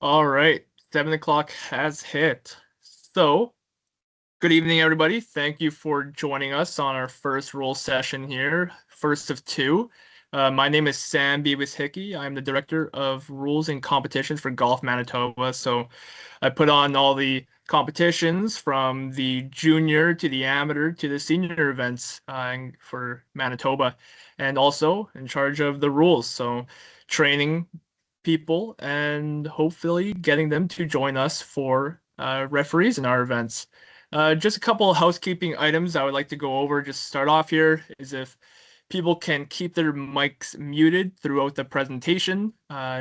All right, 7 o'clock has hit. So, good evening, everybody. Thank you for joining us on our first rule session here, first of two. My name is Sam Beavis Hickey. I'm the Director of Rules and Competitions for Golf Manitoba. So, I put on all the competitions from the junior to the amateur to the senior events for Manitoba, and also in charge of the rules. So, training people and hopefully getting them to join us for referees in our events. Just a couple of housekeeping items I would like to go over. Just start off here is if people can keep their mics muted throughout the presentation.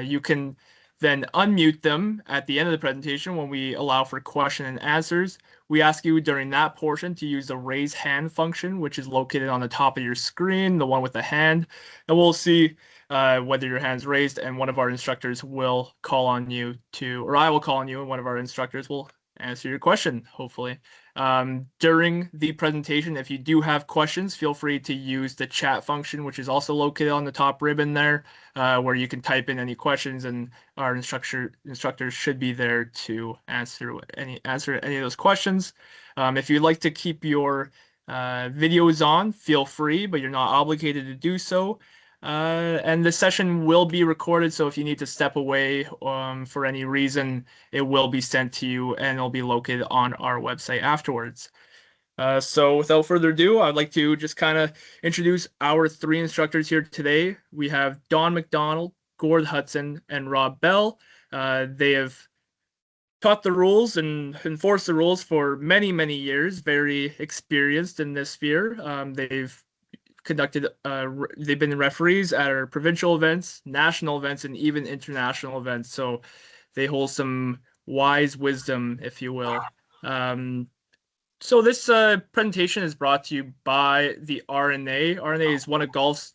You can then unmute them at the end of the presentation when we allow for question and answers. We ask you during that portion to use the raise hand function, which is located on the top of your screen, the one with the hand, and we'll see whether your hand's raised, and one of our instructors will call on you to, or I will call on you, and one of our instructors will answer your question, hopefully. During the presentation, if you do have questions, feel free to use the chat function, which is also located on the top ribbon there, where you can type in any questions, and our instructors should be there to answer any of those questions. If you'd like to keep your videos on, feel free, but you're not obligated to do so. And the session will be recorded, so if you need to step away for any reason, it will be sent to you and it'll be located on our website afterwards. So without further ado, I'd like to just kind of introduce our three instructors here today. We have Don McDonald, Gord Hudson, and Rob Bell. They have taught the rules and enforced the rules for many, many years, very experienced in this sphere. They've been referees at our provincial events, national events, and even international events. So they hold some wise wisdom, if you will. Um, so this presentation is brought to you by the R&A. R&A is one of golf's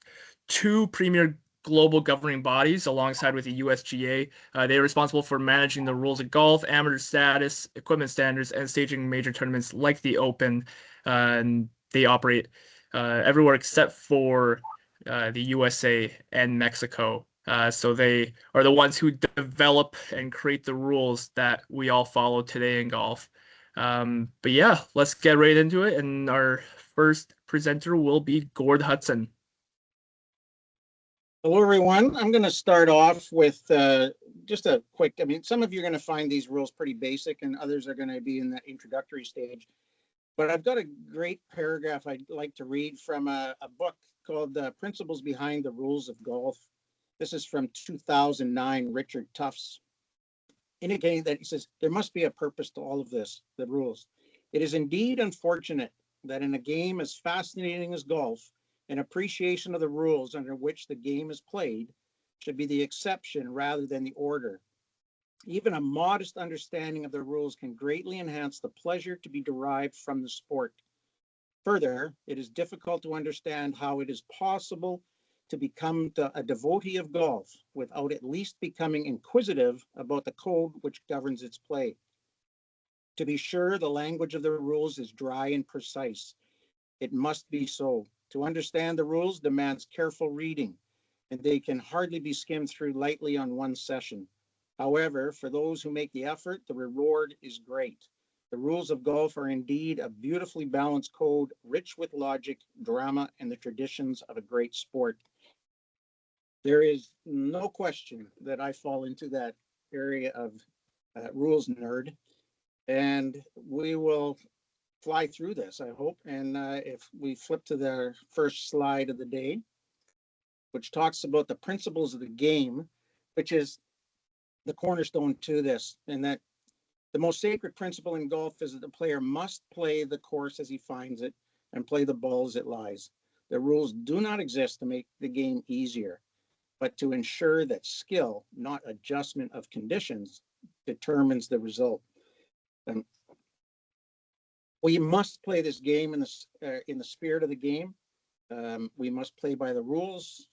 two premier global governing bodies alongside with the USGA. They are responsible for managing the rules of golf, amateur status, equipment standards, and staging major tournaments like the Open. And they operate everywhere except for the USA and Mexico. So they are the ones who develop and create the rules that we all follow today in golf. But yeah, let's get right into it. And our first presenter will be Gord Hudson. Hello, everyone. I'm going to start off with just a quick, some of you are going to find these rules pretty basic and others are going to be in the introductory stage. But I've got a great paragraph I'd like to read from a book called Principles Behind the Rules of Golf. This is from 2009, Richard Tufts, indicating that he says, there must be a purpose to all of this, the rules. It is indeed unfortunate that in a game as fascinating as golf, an appreciation of the rules under which the game is played should be the exception rather than the order. Even a modest understanding of the rules can greatly enhance the pleasure to be derived from the sport. Further, it is difficult to understand how it is possible to become a devotee of golf without at least becoming inquisitive about the code which governs its play. To be sure, the language of the rules is dry and precise. It must be so. To understand the rules demands careful reading, and they can hardly be skimmed through lightly on one session. However, for those who make the effort, the reward is great. The rules of golf are indeed a beautifully balanced code, rich with logic, drama, and the traditions of a great sport. There is no question that I fall into that area of rules nerd, and we will fly through this, I hope. And if we flip to the first slide of the day, which talks about the principles of the game, which is the cornerstone to this, and that the most sacred principle in golf is that the player must play the course as he finds it and play the ball as it lies. The rules do not exist to make the game easier, but to ensure that skill, not adjustment of conditions, determines the result. We must play this game in the spirit of the game. We must play by the rules.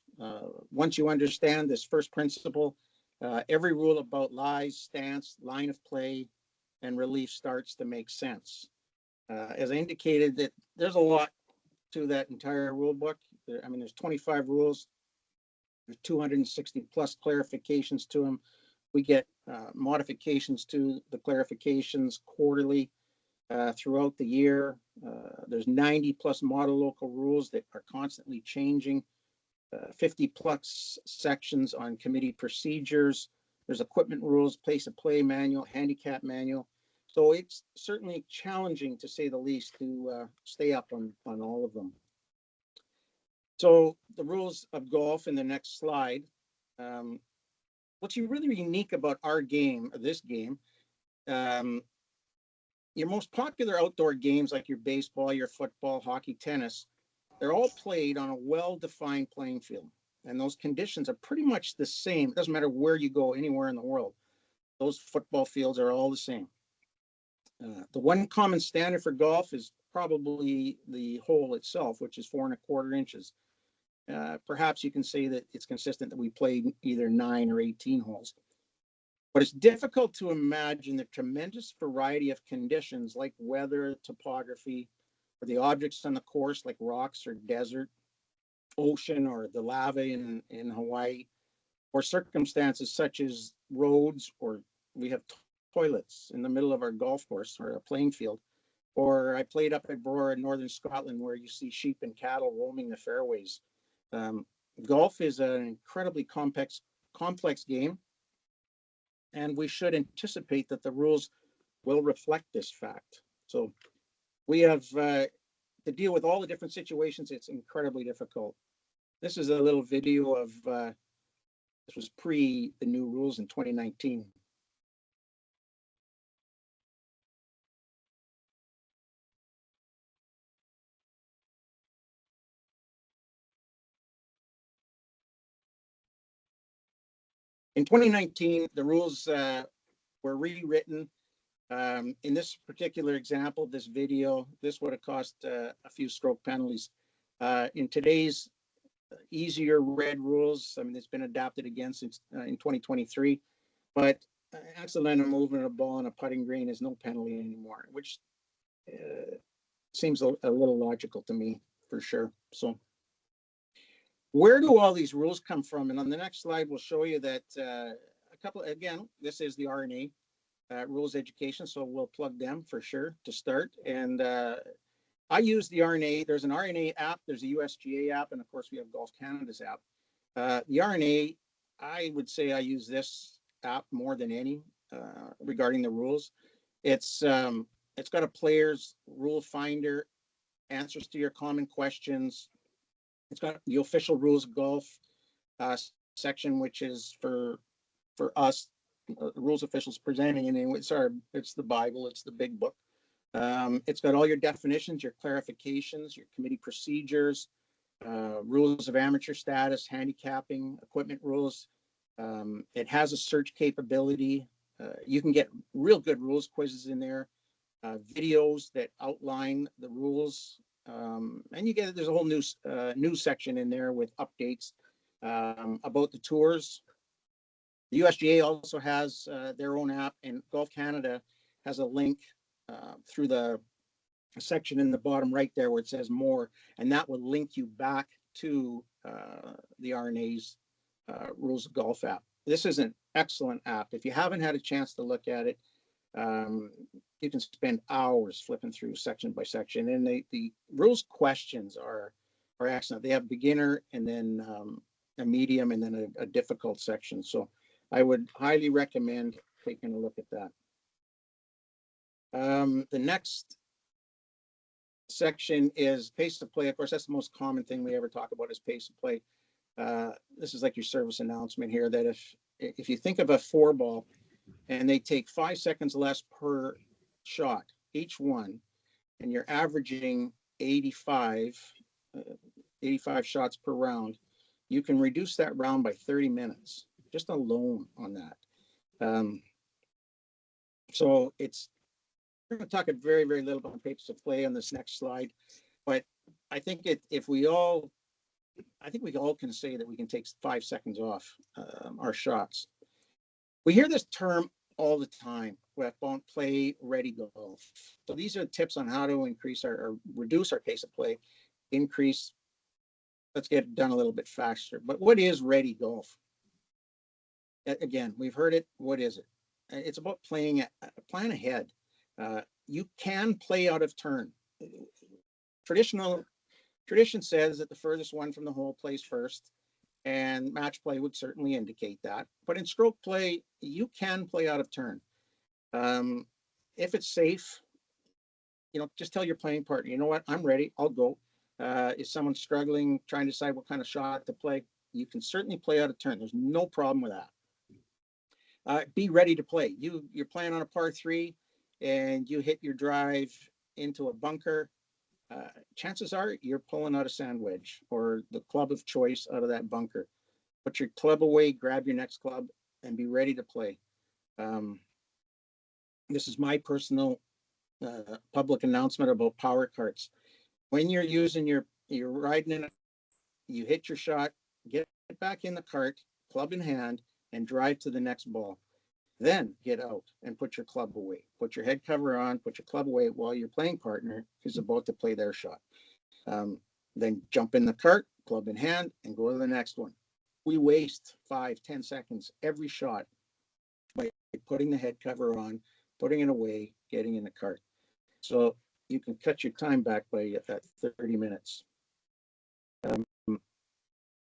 Once you understand this first principle, every rule about lies, stance, line of play, and relief starts to make sense. As I indicated, that there's a lot to that entire rule book. There's 25 rules. There's 260 plus clarifications to them. We get modifications to the clarifications quarterly throughout the year. There's 90 plus model local rules that are constantly changing. 50 plus sections on committee procedures. There's equipment rules, place of play manual, handicap manual. So it's certainly challenging, to say the least, to stay up on all of them. So the rules of golf in the next slide. What's really unique about our game, or this game, your most popular outdoor games like your baseball, your football, hockey, tennis, they're all played on a well-defined playing field. And those conditions are pretty much the same. It doesn't matter where you go, anywhere in the world. Those football fields are all the same. The one common standard for golf is probably the hole itself, which is 4¼ inches. Perhaps you can say that it's consistent that we played either 9 or 18 holes. But it's difficult to imagine the tremendous variety of conditions like weather, topography, or the objects on the course like rocks or desert, ocean, or the lava in Hawaii, or circumstances such as roads, or we have toilets in the middle of our golf course or a playing field. Or I played up at Brora in northern Scotland where you see sheep and cattle roaming the fairways. Golf is an incredibly complex game, and we should anticipate that the rules will reflect this fact. So we have to deal with all the different situations. It's incredibly difficult. This is a little video of, this was pre the new rules in 2019. In 2019, the rules were rewritten. In this particular example, this video, this would have cost a few stroke penalties. In today's easier red rules, I mean, it's been adapted again since in 2023, but accidental movement of a ball on a putting green is no penalty anymore, which seems a little logical to me, for sure. So where do all these rules come from? And on the next slide, we'll show you that a couple, again, this is the R&A rules education, so we'll plug them for sure to start. And I use the R&A. There's an R&A app, there's a USGA app, and of course we have Golf Canada's app. The R&A, I would say I use this app more than any regarding the rules. It's got a player's rule finder, answers to your common questions. It's got the official rules of golf section, which is for us rules officials presenting, and it's the Bible, it's the big book. It's got all your definitions, your clarifications, your committee procedures, rules of amateur status, handicapping, equipment rules. It has a search capability. You can get real good rules quizzes in there, videos that outline the rules. And there's a whole news section in there with updates about the tours. The USGA also has their own app, and Golf Canada has a link through the section in the bottom right there where it says more, and that will link you back to the R&A's Rules of Golf app. This is an excellent app. If you haven't had a chance to look at it, you can spend hours flipping through section by section, and the rules questions are excellent. They have beginner, and then a medium, and then a difficult section. So I would highly recommend taking a look at that. The next section is pace of play. Of course, that's the most common thing we ever talk about is pace of play. This is like your service announcement here, that if you think of a 4-ball and they take 5 seconds less per shot, each one, and you're averaging 85 shots per round, you can reduce that round by 30 minutes, just alone on that. So we're going to talk very, very little about pace of play on this next slide, but I think we all can say that we can take 5 seconds off our shots. We hear this term all the time with play ready golf. So these are tips on how to increase or reduce our pace of play, let's get it done a little bit faster. But what is ready golf? Again, we've heard it. What is it? It's about playing, plan ahead. You can play out of turn. Traditional Tradition says that the furthest one from the hole plays first, and match play would certainly indicate that. But in stroke play, you can play out of turn. Um, if it's safe, just tell your playing partner, you know what, I'm ready, I'll go. If someone's struggling, trying to decide what kind of shot to play, you can certainly play out of turn. There's no problem with that. Be ready to play. You're playing on a par three, and you hit your drive into a bunker. Chances are you're pulling out a sand wedge or the club of choice out of that bunker. Put your club away, grab your next club, and be ready to play. This is my personal public announcement about power carts. When you're riding in, you hit your shot, get back in the cart, club in hand, and drive to the next ball. Then get out and put your club away. Put your head cover on, put your club away while your playing partner is about to play their shot. Then jump in the cart, club in hand, and go to the next one. We waste 5-10 seconds every shot by putting the head cover on, putting it away, getting in the cart. So you can cut your time back by 30 minutes.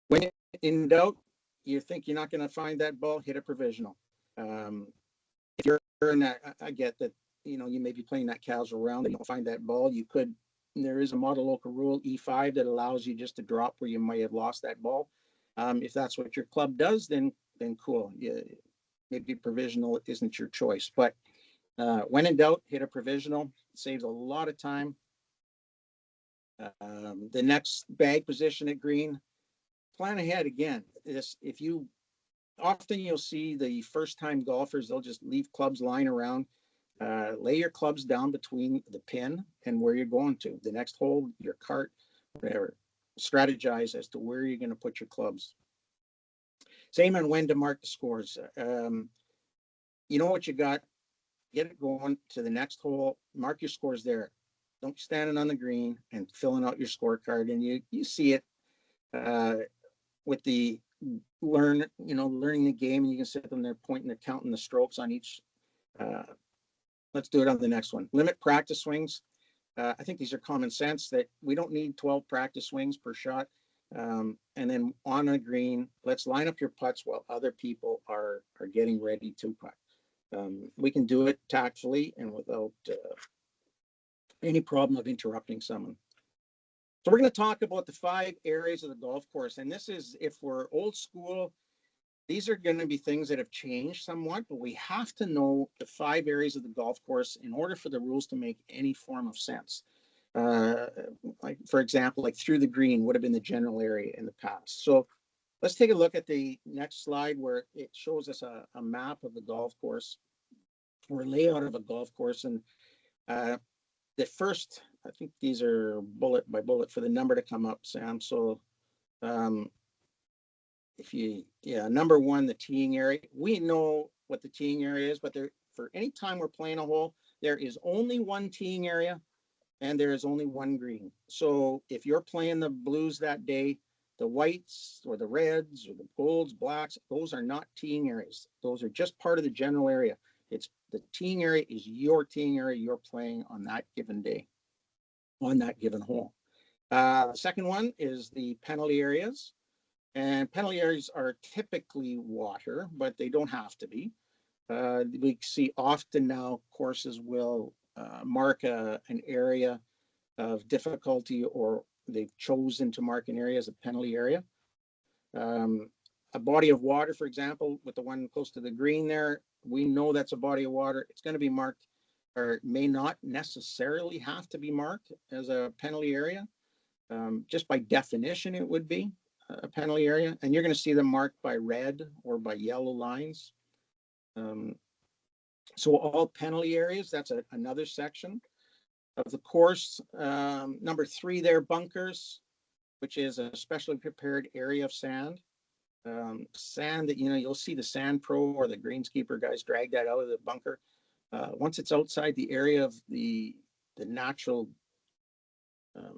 When in doubt, you think you're not going to find that ball, hit a provisional. If you're in that, I get that, you may be playing that casual round and you don't find that ball. There is a model local rule E5 that allows you just to drop where you might have lost that ball. If that's what your club does, then cool. Maybe provisional isn't your choice, but when in doubt, hit a provisional. It saves a lot of time. The next bag position at green, plan ahead again. Often you'll see the first time golfers, they'll just leave clubs lying around. Lay your clubs down between the pin and where you're going to. The next hole, your cart, whatever. Strategize as to where you're going to put your clubs. Same on when to mark the scores. You know what you got, get it going to the next hole, mark your scores there. Don't be standing on the green and filling out your scorecard. And you see it with the learning the game, and you can sit them there pointing and counting the strokes on each. Let's do it on the next one. Limit practice swings. I think these are common sense that we don't need 12 practice swings per shot. And then on a green, let's line up your putts while other people are getting ready to putt. We can do it tactfully and without any problem of interrupting someone. So we're going to talk about the 5 areas of the golf course. And this is, if we're old school, these are going to be things that have changed somewhat, but we have to know the 5 areas of the golf course in order for the rules to make any form of sense. Like, for example, like through the green would have been the general area in the past. So let's take a look at the next slide where it shows us a map of the golf course or layout of a golf course. And the first, I think these are bullet by bullet for the number to come up, Sam. So number 1, the teeing area. We know what the teeing area is, but for any time we're playing a hole, there is only one teeing area and there is only one green. So if you're playing the blues that day, the whites or the reds or the golds, blacks, those are not teeing areas. Those are just part of the general area. It's the teeing area is your teeing area you're playing on that given day, on that given hole. The second one is the penalty areas. And penalty areas are typically water, but they don't have to be. We see often now courses will mark an area of difficulty, or they've chosen to mark an area as a penalty area. A body of water, for example, with the one close to the green there, we know that's a body of water. It's going to be marked, or may not necessarily have to be marked as a penalty area. Just by definition, it would be a penalty area, and you're going to see them marked by red or by yellow lines. So all penalty areas, that's another section of the course. Number 3 there, bunkers, which is a specially prepared area of sand. Sand that, you'll see the Sand Pro or the greenskeeper guys drag that out of the bunker. Once it's outside the area of the natural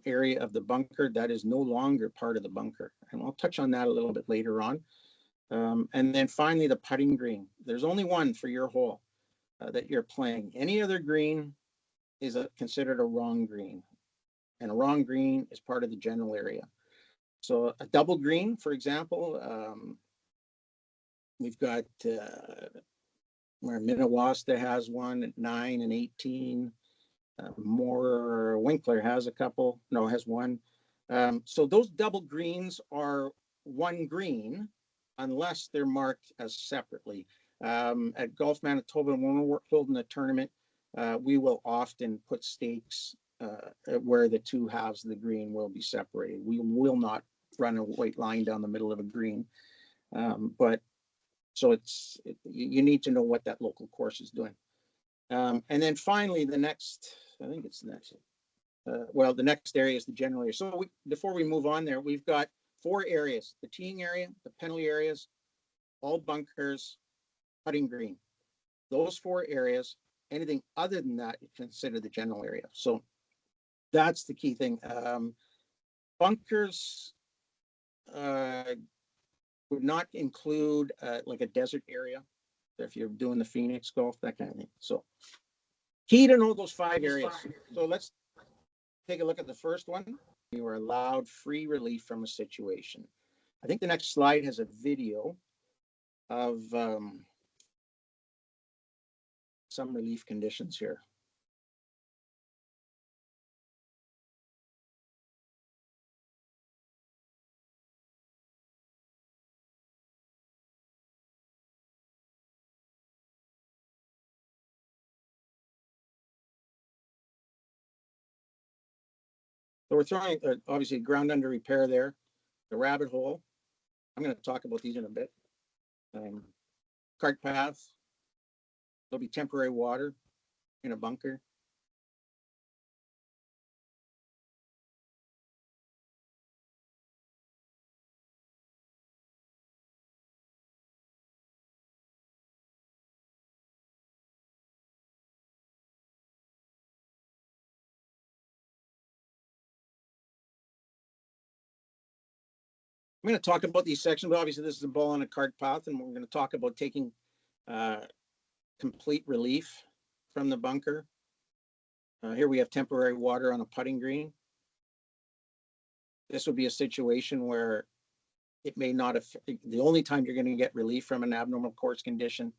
area of the bunker, that is no longer part of the bunker. And I'll touch on that a little bit later on. And then finally, the putting green. There's only one for your hole that you're playing. Any other green is considered a wrong green, and a wrong green is part of the general area. So a double green, for example, we've got where Minnewaska has one at 9 and 18. More Winkler has a couple, no, has one. So those double greens are one green unless they're marked as separately. At Golf Manitoba, when we're holding a tournament, we will often put stakes where the two halves of the green will be separated. We will not run a white line down the middle of a green. But so you need to know what that local course is doing. And then finally, the next, I think it's the next, well, the next area is the general area. So before we move on there, we've got 4 areas: the teeing area, the penalty areas, all bunkers, putting green. Those 4 areas, anything other than that, you consider the general area. So that's the key thing. Bunkers would not include like a desert area. If you're doing the Phoenix golf, that kind of thing. So key to know those 5 areas. So let's take a look at the first one. You are allowed free relief from a situation. I think the next slide has a video of some relief conditions here. So we're throwing, obviously, ground under repair there, the rabbit hole. I'm going to talk about these in a bit. Cart path. There'll be temporary water in a bunker. I'm going to talk about these sections, but obviously this is a ball on a cart path, and we're going to talk about taking complete relief from the bunker. Here we have temporary water on a putting green. This would be a situation where it may not have, the only time you're going to get relief from an abnormal course condition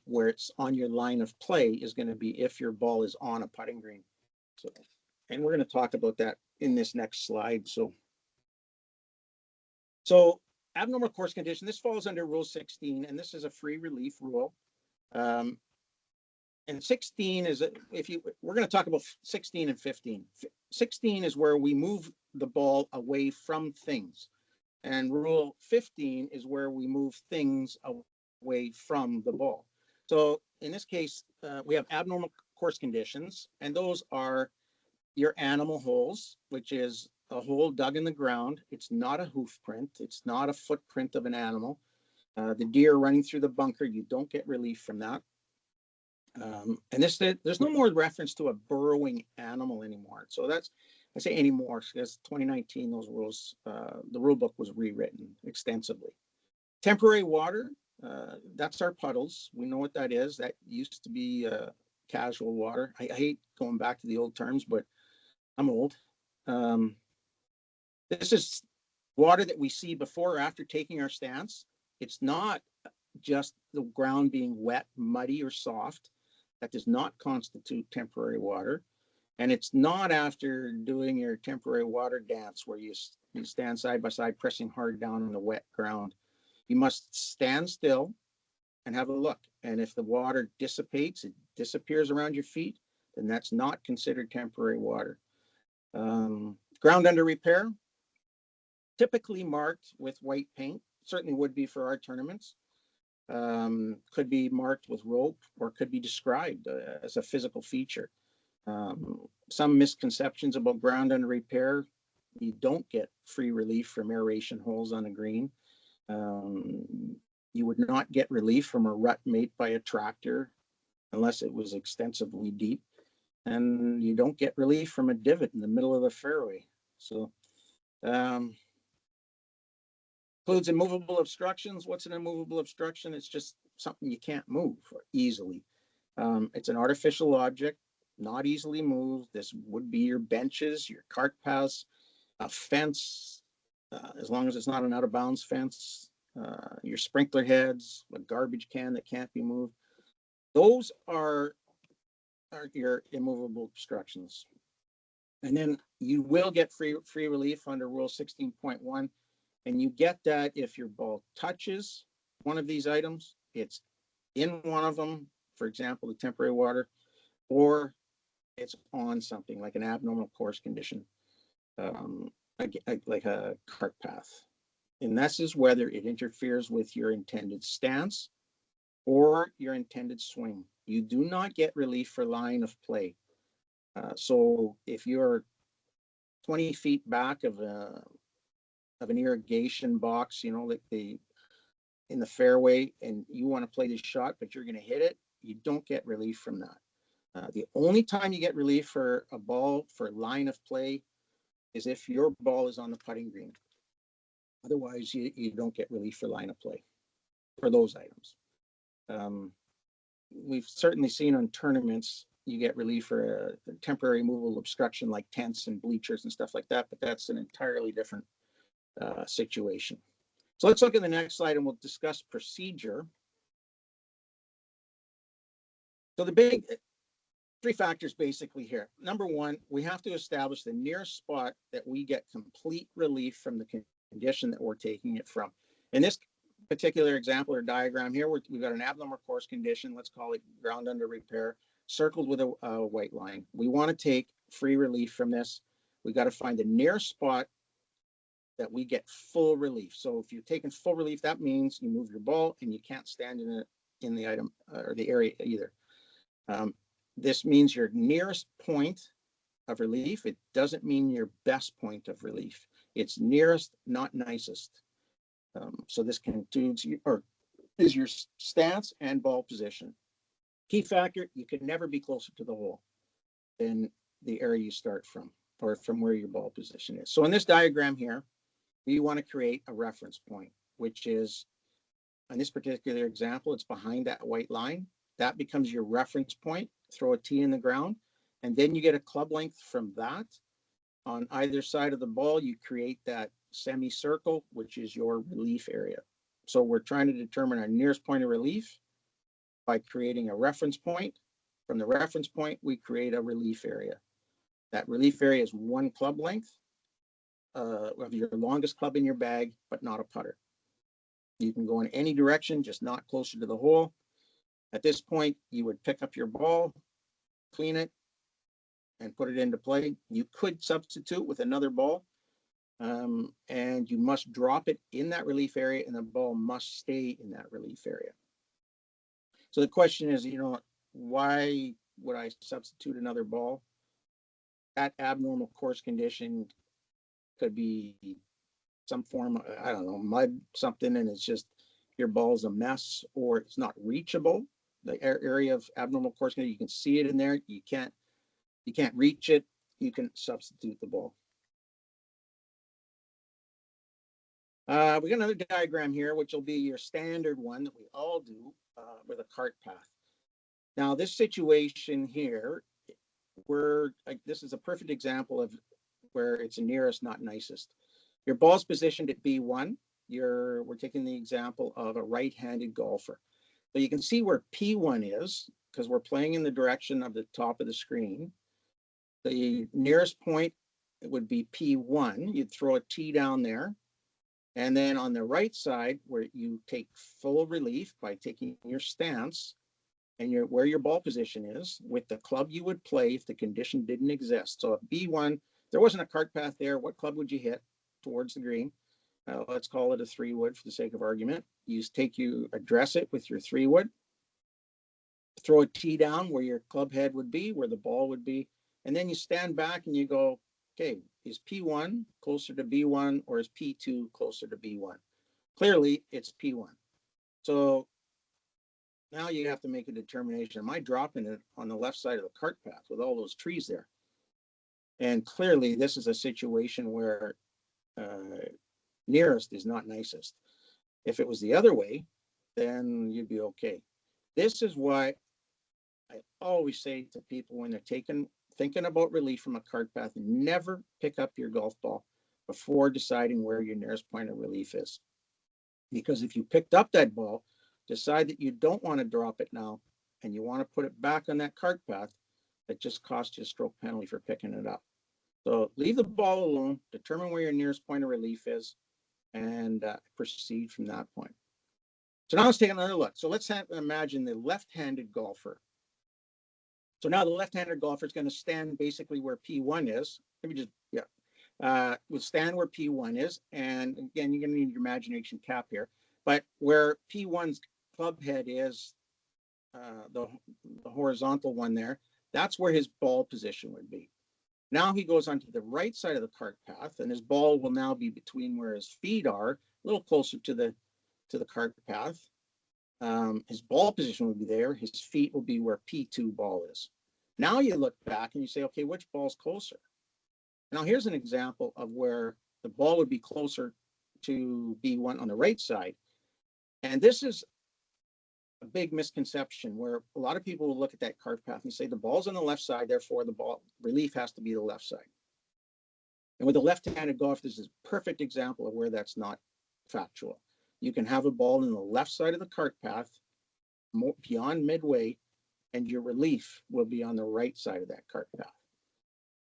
where it's on your line of play is going to be if your ball is on a putting green. So, and we're going to talk about that in this next slide. So abnormal course condition, this falls under Rule 16, and this is a free relief rule. And 16 is, we're going to talk about 16 and 15. 16 is where we move the ball away from things. And Rule 15 is where we move things away from the ball. So in this case, we have abnormal course conditions, and those are your animal holes, which is a hole dug in the ground. It's not a hoof print. It's not a footprint of an animal. The deer running through the bunker, you don't get relief from that. And there's no more reference to a burrowing animal anymore. So that's, I say anymore, because 2019, those rules, the rule book was rewritten extensively. Temporary water, that's our puddles. We know what that is. That used to be casual water. I hate going back to the old terms, but I'm old. This is water that we see before or after taking our stance. It's not just the ground being wet, muddy, or soft. That does not constitute temporary water. And it's not after doing your temporary water dance where you stand side by side, pressing hard down on the wet ground. You must stand still and have a look. And if the water dissipates, it disappears around your feet, then that's not considered temporary water. Ground under repair, typically marked with white paint, certainly would be for our tournaments. Could be marked with rope or could be described as a physical feature. Some misconceptions about ground under repair: you don't get free relief from aeration holes on a green. You would not get relief from a rut made by a tractor unless it was extensively deep. And you don't get relief from a divot in the middle of the fairway. So Includes immovable obstructions. What's an immovable obstruction? It's just something you can't move easily. It's an artificial object, not easily moved. This would be your benches, your cart paths, a fence, as long as it's not an out of bounds fence, your sprinkler heads, a garbage can that can't be moved. Those are your immovable obstructions. And then you will get free relief under Rule 16.1. And you get that if your ball touches one of these items, it's in one of them, for example, the temporary water, or it's on something like an abnormal course condition, like a cart path. And this is whether it interferes with your intended stance or your intended swing. You do not get relief for line of play. So if you're 20 feet back of an irrigation box, like in the fairway, and you want to play this shot, but you're going to hit it, you don't get relief from that. The only time you get relief for a ball for line of play is if your ball is on the putting green. Otherwise, you don't get relief for line of play for those items. We've certainly seen on tournaments, you get relief for a temporary movable obstruction like tents and bleachers and stuff like that, but that's an entirely different situation. So let's look at the next slide and we'll discuss procedure. So the big 3 factors basically here. Number 1, we have to establish the nearest spot that we get complete relief from the condition that we're taking it from. In this particular example or diagram here, we've got an abnormal course condition, let's call it ground under repair, circled with a white line. We want to take free relief from this. We got to find the nearest spot that we get full relief. So if you're taking full relief, that means you move your ball and you can't stand in the item or the area either. This means your nearest point of relief. It doesn't mean your best point of relief. It's nearest, not nicest. So this includes is your stance and ball position. Key factor, you can never be closer to the hole than the area you start from or from where your ball position is. So in this diagram here, we want to create a reference point, which is, in this particular example, it's behind that white line. That becomes your reference point. Throw a tee in the ground, and then you get a club length from that. On either side of the ball, you create that semicircle, which is your relief area. So we're trying to determine our nearest point of relief by creating a reference point. From the reference point, we create a relief area. That relief area is 1 club length of your longest club in your bag, but not a putter. You can go in any direction, just not closer to the hole. At this point, you would pick up your ball, clean it, and put it into play. You could substitute with another ball, and you must drop it in that relief area, and the ball must stay in that relief area. So the question is, why would I substitute another ball? That abnormal course condition could be some form of, I don't know, mud, something, and it's just your ball's a mess or it's not reachable. The area of abnormal course condition, you can see it in there. You can't reach it. You can substitute the ball. We got another diagram here, which will be your standard one that we all do with a cart path. Now, this situation here, this is a perfect example of where it's nearest, not nicest. Your ball's positioned at B1. We're taking the example of a right-handed golfer. So you can see where P1 is because we're playing in the direction of the top of the screen. The nearest point would be P1. You'd throw a tee down there. And then on the right side, where you take full relief by taking your stance and where your ball position is with the club you would play if the condition didn't exist. So at B1, there wasn't a cart path there. What club would you hit towards the green? Let's call it a 3-wood for the sake of argument. You address it with your 3-wood, throw a tee down where your club head would be, where the ball would be, and then you stand back and you go, okay, is P1 closer to B1 or is P2 closer to B1? Clearly, it's P1. So now you have to make a determination. Am I dropping it on the left side of the cart path with all those trees there? And clearly, this is a situation where Nearest is not nicest. If it was the other way, then you'd be okay. This is why I always say to people when they're thinking about relief from a cart path, never pick up your golf ball before deciding where your nearest point of relief is. Because if you picked up that ball, decide that you don't want to drop it now, and you want to put it back on that cart path, that just costs you a stroke penalty for picking it up. So leave the ball alone, determine where your nearest point of relief is, and proceed from that point. So now let's take another look. So let's imagine the left-handed golfer. So now the left-handed golfer is going to stand basically where P1 is. Let me just, we'll stand where P1 is. And again, you're going to need your imagination cap here. But where P1's club head is, the horizontal one there, that's where his ball position would be. Now he goes onto the right side of the cart path, and his ball will now be between where his feet are, a little closer to the cart path. His ball position will be there. His feet will be where P2 ball is. Now you look back and you say, okay, which ball's closer? Now here's an example of where the ball would be closer to B1 on the right side. And this is a big misconception where a lot of people will look at that cart path and say the ball's on the left side, therefore the ball relief has to be the left side. And with a left-handed golf, this is a perfect example of where that's not factual. You can have a ball in the left side of the cart path, beyond midway, and your relief will be on the right side of that cart path.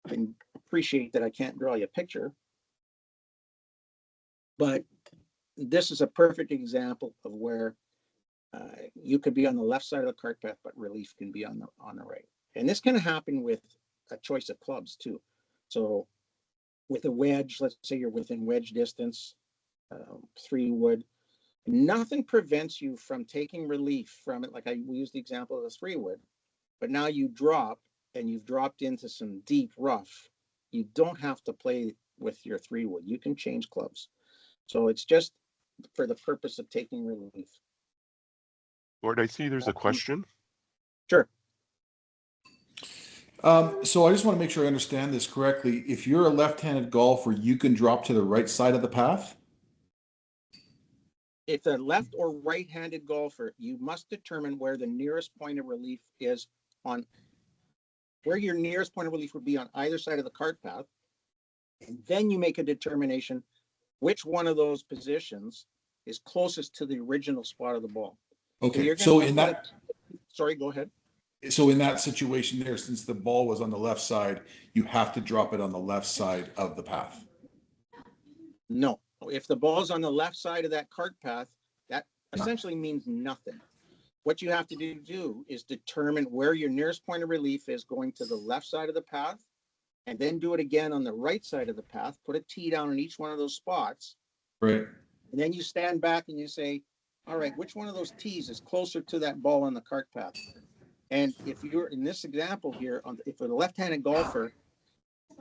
I can appreciate that I can't draw you a picture, but this is a perfect example of where you could be on the left side of the cart path, but relief can be on the right. And this can happen with a choice of clubs too. So with a wedge, let's say you're within wedge distance, 3-wood, nothing prevents you from taking relief from it. Like we used the example of the 3-wood, but now you drop and you've dropped into some deep rough. You don't have to play with your 3-wood. You can change clubs. So it's just for the purpose of taking relief. Gord, I see there's a question. Sure. So I just want to make sure I understand this correctly. If you're a left-handed golfer, you can drop to the right side of the path? If a left or right-handed golfer, you must determine where the nearest point of relief is on where your nearest point of relief would be on either side of the cart path. And then you make a determination which one of those positions is closest to the original spot of the ball. Okay. So in that, sorry, go ahead. So in that situation there, since the ball was on the left side, you have to drop it on the left side of the path. No, if the ball is on the left side of that cart path, that essentially means nothing. What you have to do is determine where your nearest point of relief is going to the left side of the path, and then do it again on the right side of the path. Put a tee down in each one of those spots. Right. And then you stand back and you say, all right, which one of those tees is closer to that ball on the cart path? And if you're in this example here, if you're a left-handed golfer,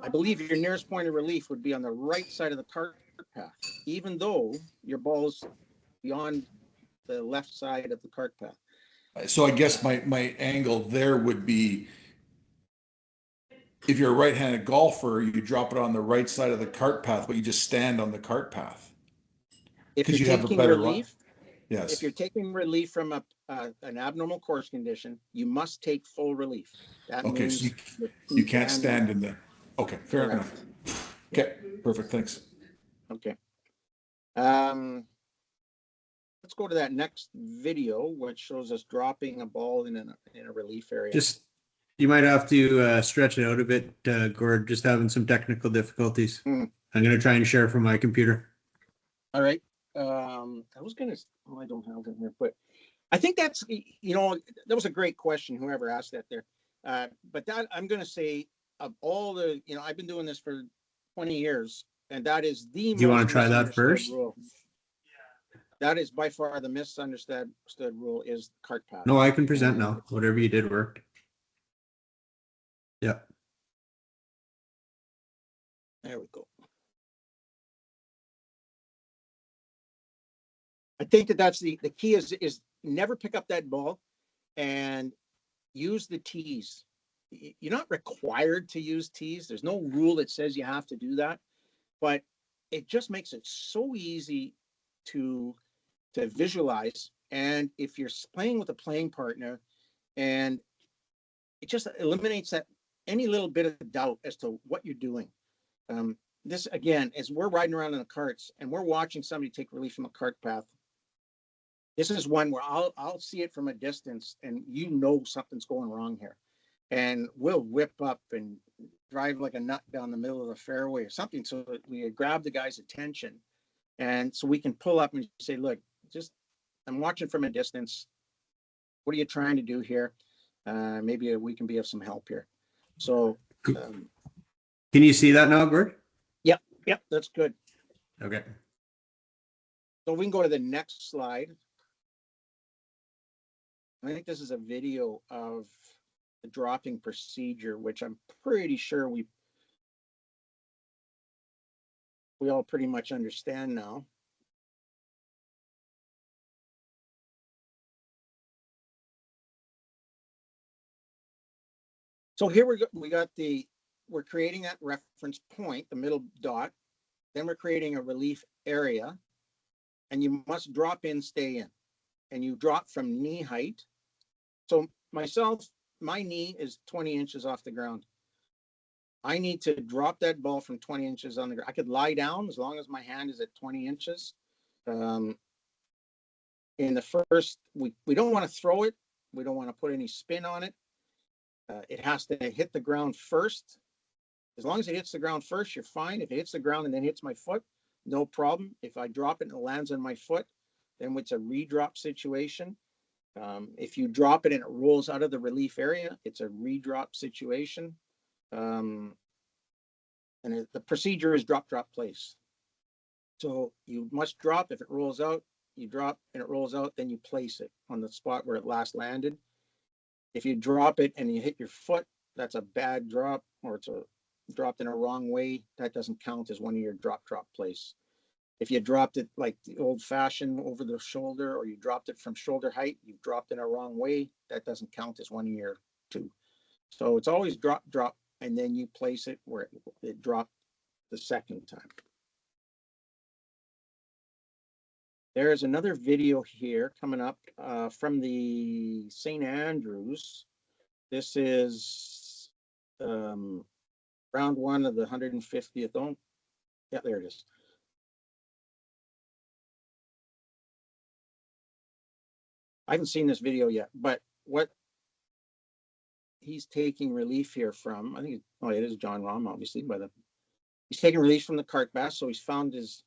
I believe your nearest point of relief would be on the right side of the cart path, even though your ball's beyond the left side of the cart path. So I guess my angle there would be, if you're a right-handed golfer, you drop it on the right side of the cart path, but you just stand on the cart path. If you're you have a taking better relief, yes. If you're taking relief from an abnormal course condition, you must take full relief. That Okay, means so you can't stand in the. Okay, fair enough. Okay, perfect. Thanks. Okay. Let's go to that next video, which shows us dropping a ball in a relief area. Just, you might have to stretch it out a bit, Gord, just having some technical difficulties. I'm going to try and share from my computer. All right. I was going to, I don't have it here, but I think that's, that was a great question, whoever asked that there. But that, I'm going to say, of all the, I've been doing this for 20 years, and that is the Do you want to try that first? Rule. That is by far the misunderstood rule is cart path. No, I can present now. Whatever you did worked. Yeah. There we go. I think that's the key is never pick up that ball and use the tees. You're not required to use tees. There's no rule that says you have to do that. But it just makes it so easy to visualize. And if you're playing with a playing partner, and it just eliminates that any little bit of doubt as to what you're doing. This again, as we're riding around in the carts and we're watching somebody take relief from a cart path, this is one where I'll see it from a distance, and you know something's going wrong here, and we'll whip up and drive like a nut down the middle of the fairway or something, so that we grab the guy's attention, and so we can pull up and say, "Look, just I'm watching from a distance. What are you trying to do here? Maybe we can be of some help here." So, Can you see that now, Gord? yep, that's good. Okay. So we can go to the next slide. I think this is a video of the dropping procedure, which I'm pretty sure we all pretty much understand now. So here we're creating that reference point, the middle dot. Then we're creating a relief area, and you must drop in, stay in, and you drop from knee height. So myself, my knee is 20 inches off the ground. I need to drop that ball from 20 inches on the ground. I could lie down as long as my hand is at 20 inches. In the first, we don't want to throw it. We don't want to put any spin on it. It has to hit the ground first. As long as it hits the ground first, you're fine. If it hits the ground and then hits my foot, no problem. If I drop it and it lands on my foot, then it's a redrop situation. If you drop it and it rolls out of the relief area, it's a redrop situation. And the procedure is drop, drop, place. So you must drop. If it rolls out, you drop and it rolls out, then you place it on the spot where it last landed. If you drop it and you hit your foot, that's a bad drop, or it's dropped in a wrong way. That doesn't count as one of your drop, drop, place. If you dropped it like the old fashioned over the shoulder, or you dropped it from shoulder height, you've dropped in a wrong way, that doesn't count as one of your two. So it's always drop, drop, and then you place it where it dropped the second time. There's another video here coming up from the St. Andrews. This is round one of the 150th. Oh, yeah, there it is. I haven't seen this video yet, but what he's taking relief here from, I think, it is John Rahm, obviously, he's taking relief from the cart bass. So he's found his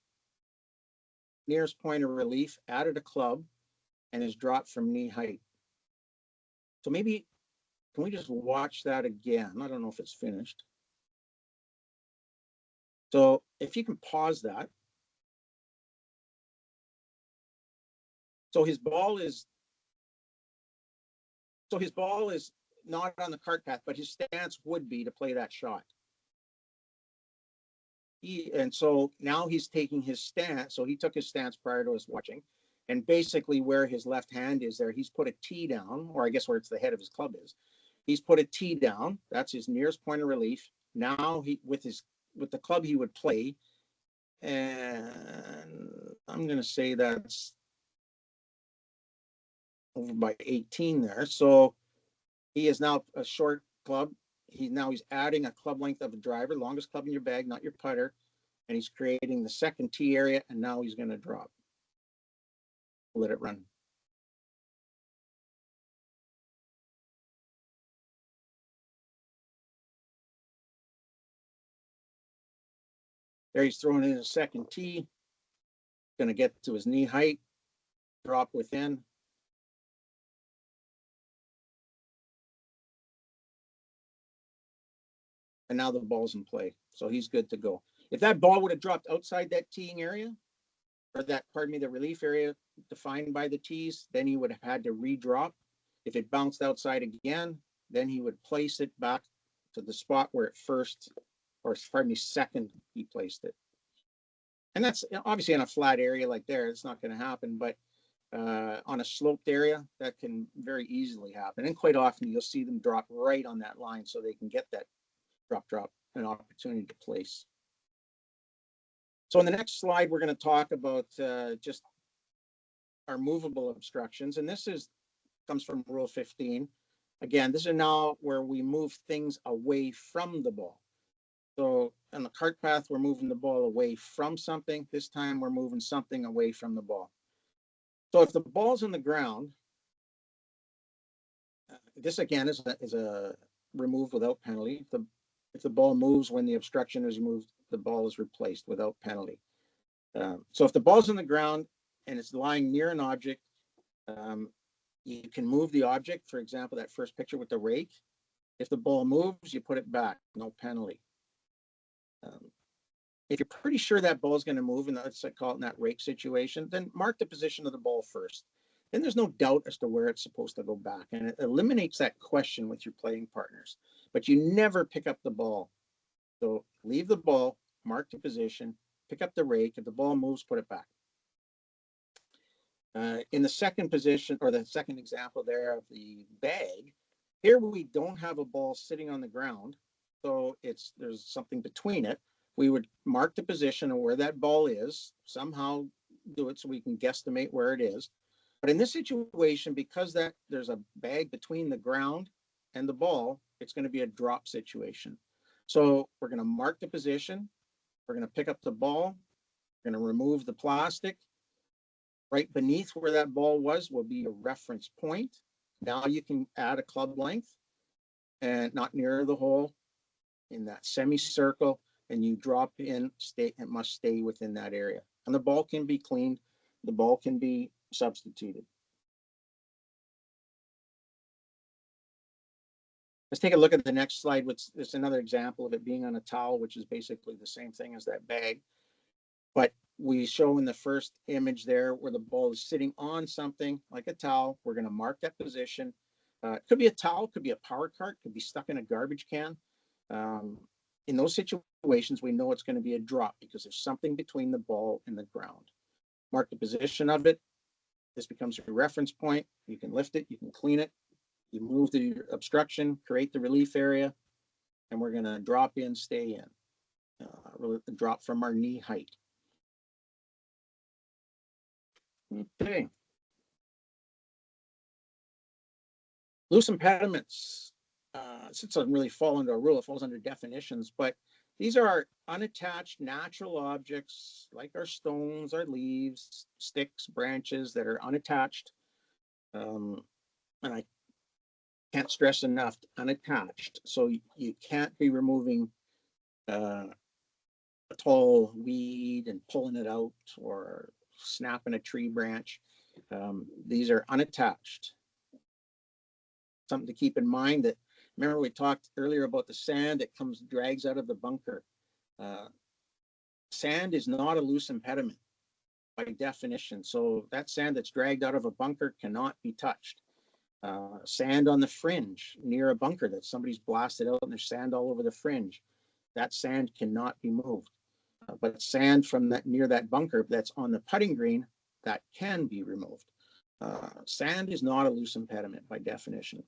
nearest point of relief, added a club, and is dropped from knee height. So maybe, can we just watch that again? I don't know if it's finished. So if you can pause that. So his ball is not on the cart path, but his stance would be to play that shot. And so now he's taking his stance. So he took his stance prior to us watching, and basically where his left hand is there, he's put a tee down, or I guess where it's the head of his club is. He's put a tee down. That's his nearest point of relief. Now he with the club he would play, and I'm going to say that's over by 18 there. So he is now a short club. He's adding a club length of a driver, longest club in your bag, not your putter, and he's creating the second tee area, and now he's going to drop. Let it run. There he's throwing in a second tee. Going to get to his knee height, drop within. And now the ball's in play. So he's good to go. If that ball would have dropped outside that teeing area, or the relief area defined by the tees, then he would have had to redrop. If it bounced outside again, then he would place it back to the spot where it second he placed it. And that's obviously on a flat area like there, it's not going to happen, but on a sloped area, that can very easily happen. And quite often you'll see them drop right on that line so they can get that drop, an opportunity to place. So in the next slide, we're going to talk about just our movable obstructions. And this comes from Rule 15. Again, this is now where we move things away from the ball. So on the cart path, we're moving the ball away from something. This time we're moving something away from the ball. So if the ball's on the ground, this again is a removed without penalty. If the ball moves when the obstruction is removed, the ball is replaced without penalty. So if the ball's on the ground and it's lying near an object, you can move the object. For example, that first picture with the rake. If the ball moves, you put it back, no penalty. If you're pretty sure that ball is going to move, and let's call it in that rake situation, then mark the position of the ball first. Then there's no doubt as to where it's supposed to go back, and it eliminates that question with your playing partners. But you never pick up the ball. So leave the ball, mark the position, pick up the rake. If the ball moves, put it back. In the second position, or the second example there of the bag, here we don't have a ball sitting on the ground, so there's something between it. We would mark the position of where that ball is, somehow do it so we can guesstimate where it is. But in this situation, because there's a bag between the ground and the ball, it's going to be a drop situation. So we're going to mark the position. We're going to pick up the ball. We're going to remove the plastic. Right beneath where that ball was will be a reference point. Now you can add a club length and not near the hole in that semicircle, and you drop in, it must stay within that area. And the ball can be cleaned, the ball can be substituted. Let's take a look at the next slide, which is another example of it being on a towel, which is basically the same thing as that bag. But we show in the first image there where the ball is sitting on something like a towel. We're going to mark that position. It could be a towel, could be a power cart, could be stuck in a garbage can. In those situations, we know it's going to be a drop because there's something between the ball and the ground. Mark the position of it. This becomes your reference point. You can lift it, you can clean it. You move the obstruction, create the relief area, and we're going to drop in, stay in. Drop from our knee height. Okay. Loose impediments. This doesn't really fall under a rule, it falls under definitions, but these are unattached natural objects like our stones, our leaves, sticks, branches that are unattached. And I can't stress enough, unattached. So you can't be removing a tall weed and pulling it out or snapping a tree branch. These are unattached. Something to keep in mind that, remember we talked earlier about the sand that drags out of the bunker. Sand is not a loose impediment by definition. So that sand that's dragged out of a bunker cannot be touched. Sand on the fringe near a bunker that somebody's blasted out and there's sand all over the fringe, that sand cannot be moved. But sand from near that bunker that's on the putting green, that can be removed. Sand is not a loose impediment by definition.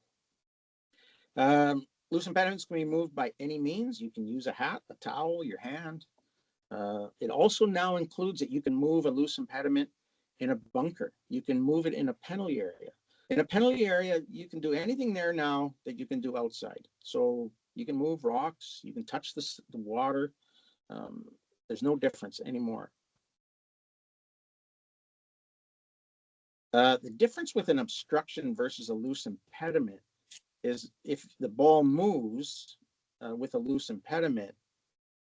Loose impediments can be moved by any means. You can use a hat, a towel, your hand. It also now includes that you can move a loose impediment in a bunker. You can move it in a penalty area. In a penalty area, you can do anything there now that you can do outside. So you can move rocks, you can touch the water. There's no difference anymore. The difference with an obstruction versus a loose impediment is if the ball moves with a loose impediment,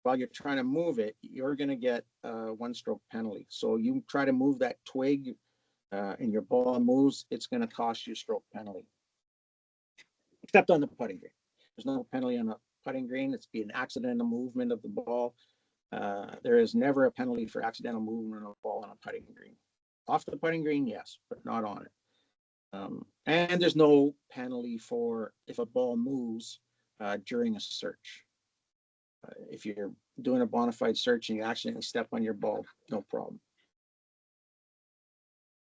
while you're trying to move it, you're going to get a one-stroke penalty. So you try to move that twig and your ball moves, it's going to cost you a stroke penalty. Except on the putting green. There's no penalty on a putting green. It's be an accidental movement of the ball. There is never a penalty for accidental movement of a ball on a putting green. Off the putting green, yes, but not on it. And there's no penalty for if a ball moves during a search. If you're doing a bona fide search and you accidentally step on your ball, no problem.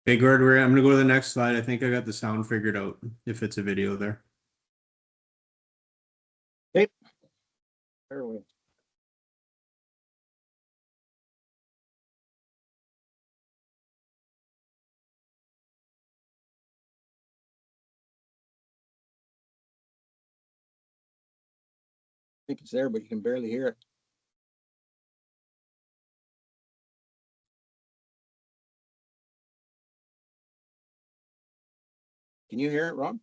Hey, Gord, I'm going to go to the next slide. I think I got the sound figured out, if it's a video there. Okay. There we go. think it's there, but you can barely hear it. Can you hear it, Rob?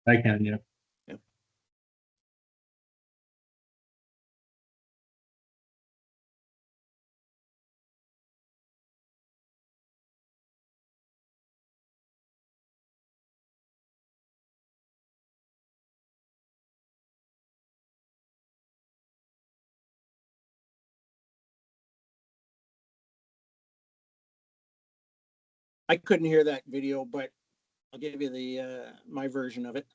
I can, yeah. I couldn't hear that video, but I'll give you the my version of it.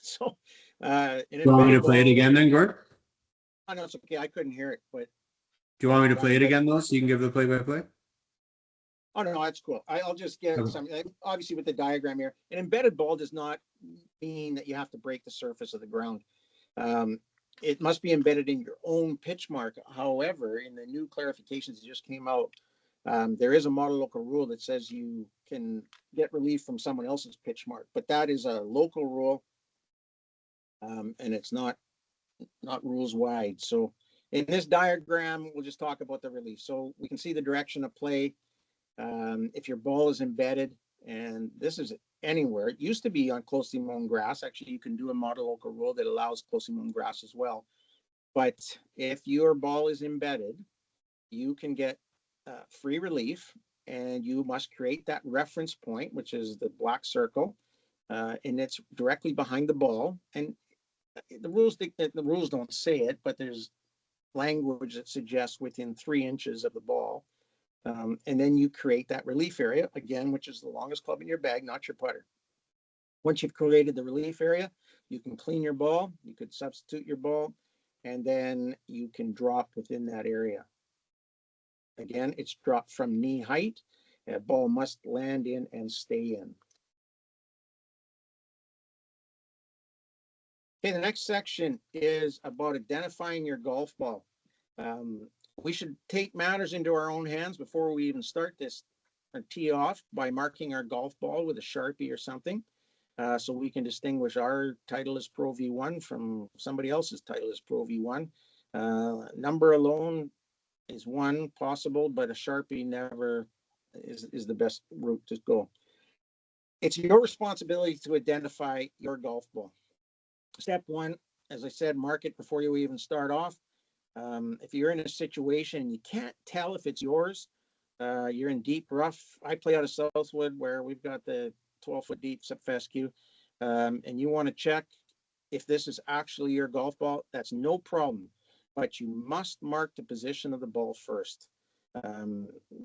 So, an Do you want me to embedded play it ball- again then, Gord? Oh, no, it's okay. I couldn't hear it, but Do you want me to play it again though, so you can give the play-by-play? oh no, that's cool. I'll just get Okay. some, obviously with the diagram here, an embedded ball does not mean that you have to break the surface of the ground. It must be embedded in your own pitch mark. However, in the new clarifications that just came out, there is a model local rule that says you can get relief from someone else's pitch mark, but that is a local rule. And it's not rules wide. So in this diagram, we'll just talk about the relief. So we can see the direction of play. If your ball is embedded, and this is anywhere, it used to be on closely mown grass. Actually, you can do a model local rule that allows closely mown grass as well. But if your ball is embedded, you can get free relief, and you must create that reference point, which is the black circle, and it's directly behind the ball. And the rules don't say it, but there's language that suggests within 3 inches of the ball. And then you create that relief area again, which is the longest club in your bag, not your putter. Once you've created the relief area, you can clean your ball, you could substitute your ball, and then you can drop within that area. Again, it's dropped from knee height. A ball must land in and stay in. Okay, the next section is about identifying your golf ball. We should take matters into our own hands before we even start this or tee off by marking our golf ball with a Sharpie or something, so we can distinguish our Titleist Pro V1 from somebody else's Titleist Pro V1. Number alone is one possible, but a Sharpie never is the best route to go. It's your responsibility to identify your golf ball. Step one, as I said, mark it before you even start off. If you're in a situation you can't tell if it's yours, you're in deep rough. I play out of Southwood where we've got the 12-foot deep fescue, and you want to check if this is actually your golf ball, that's no problem. But you must mark the position of the ball first.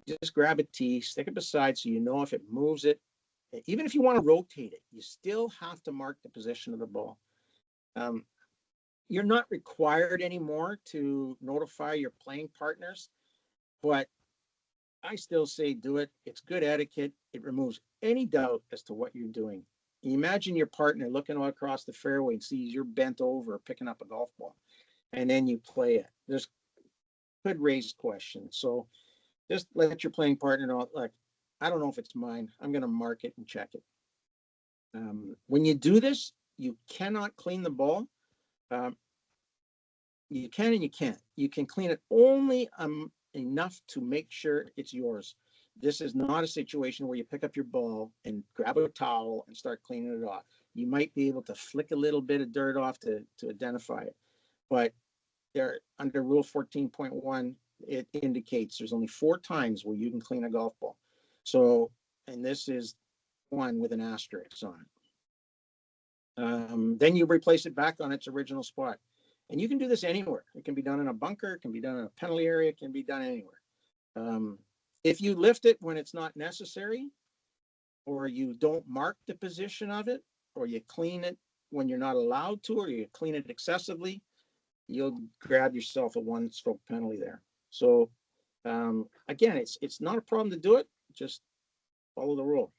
Just grab a tee, stick it beside so you know if it moves it. Even if you want to rotate it, you still have to mark the position of the ball. You're not required anymore to notify your playing partners, but I still say do it. It's good etiquette. It removes any doubt as to what you're doing. Imagine your partner looking across the fairway and sees you're bent over picking up a golf ball, and then you play it. There's could raise questions. So just let your playing partner know, like, I don't know if it's mine. I'm going to mark it and check it. When you do this, you cannot clean the ball. You can and you can't. You can clean it only enough to make sure it's yours. This is not a situation where you pick up your ball and grab a towel and start cleaning it off. You might be able to flick a little bit of dirt off to identify it. But there, under Rule 14.1, it indicates there's only 4 times where you can clean a golf ball. So, and this is one with an asterisk on it. Then you replace it back on its original spot. And you can do this anywhere. It can be done in a bunker, it can be done in a penalty area, it can be done anywhere. If you lift it when it's not necessary, or you don't mark the position of it, or you clean it when you're not allowed to, or you clean it excessively, you'll grab yourself a 1-stroke penalty there. So again, it's not a problem to do it, just follow the rule.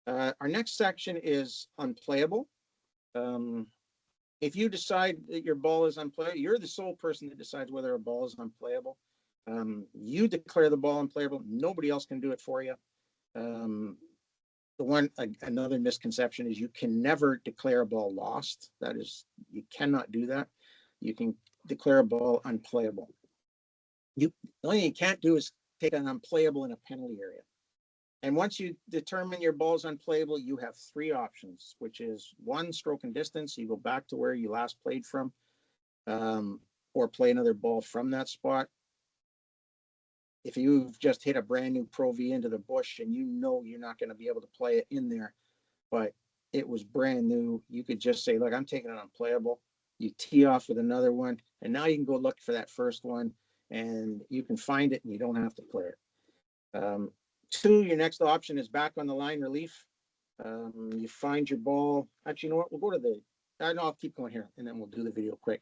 Our next section is unplayable. If you decide that your ball is unplayable, you're the sole person that decides whether a ball is unplayable. You declare the ball unplayable. Nobody else can do it for you. another misconception is you can never declare a ball lost. That is, you cannot do that. You can declare a ball unplayable. The only thing you can't do is take an unplayable in a penalty area. And once you determine your ball's unplayable, you have three options, which is one, stroke and distance. You go back to where you last played from, or play another ball from that spot. If you've just hit a brand new Pro V into the bush and you know you're not going to be able to play it in there, but it was brand new, you could just say, look, I'm taking it unplayable. You tee off with another one, and now you can go look for that first one, and you can find it and you don't have to play it. Two, your next option is back on the line relief. You find your ball. Actually, you know what? We'll go to the, I'll keep going here and then we'll do the video quick.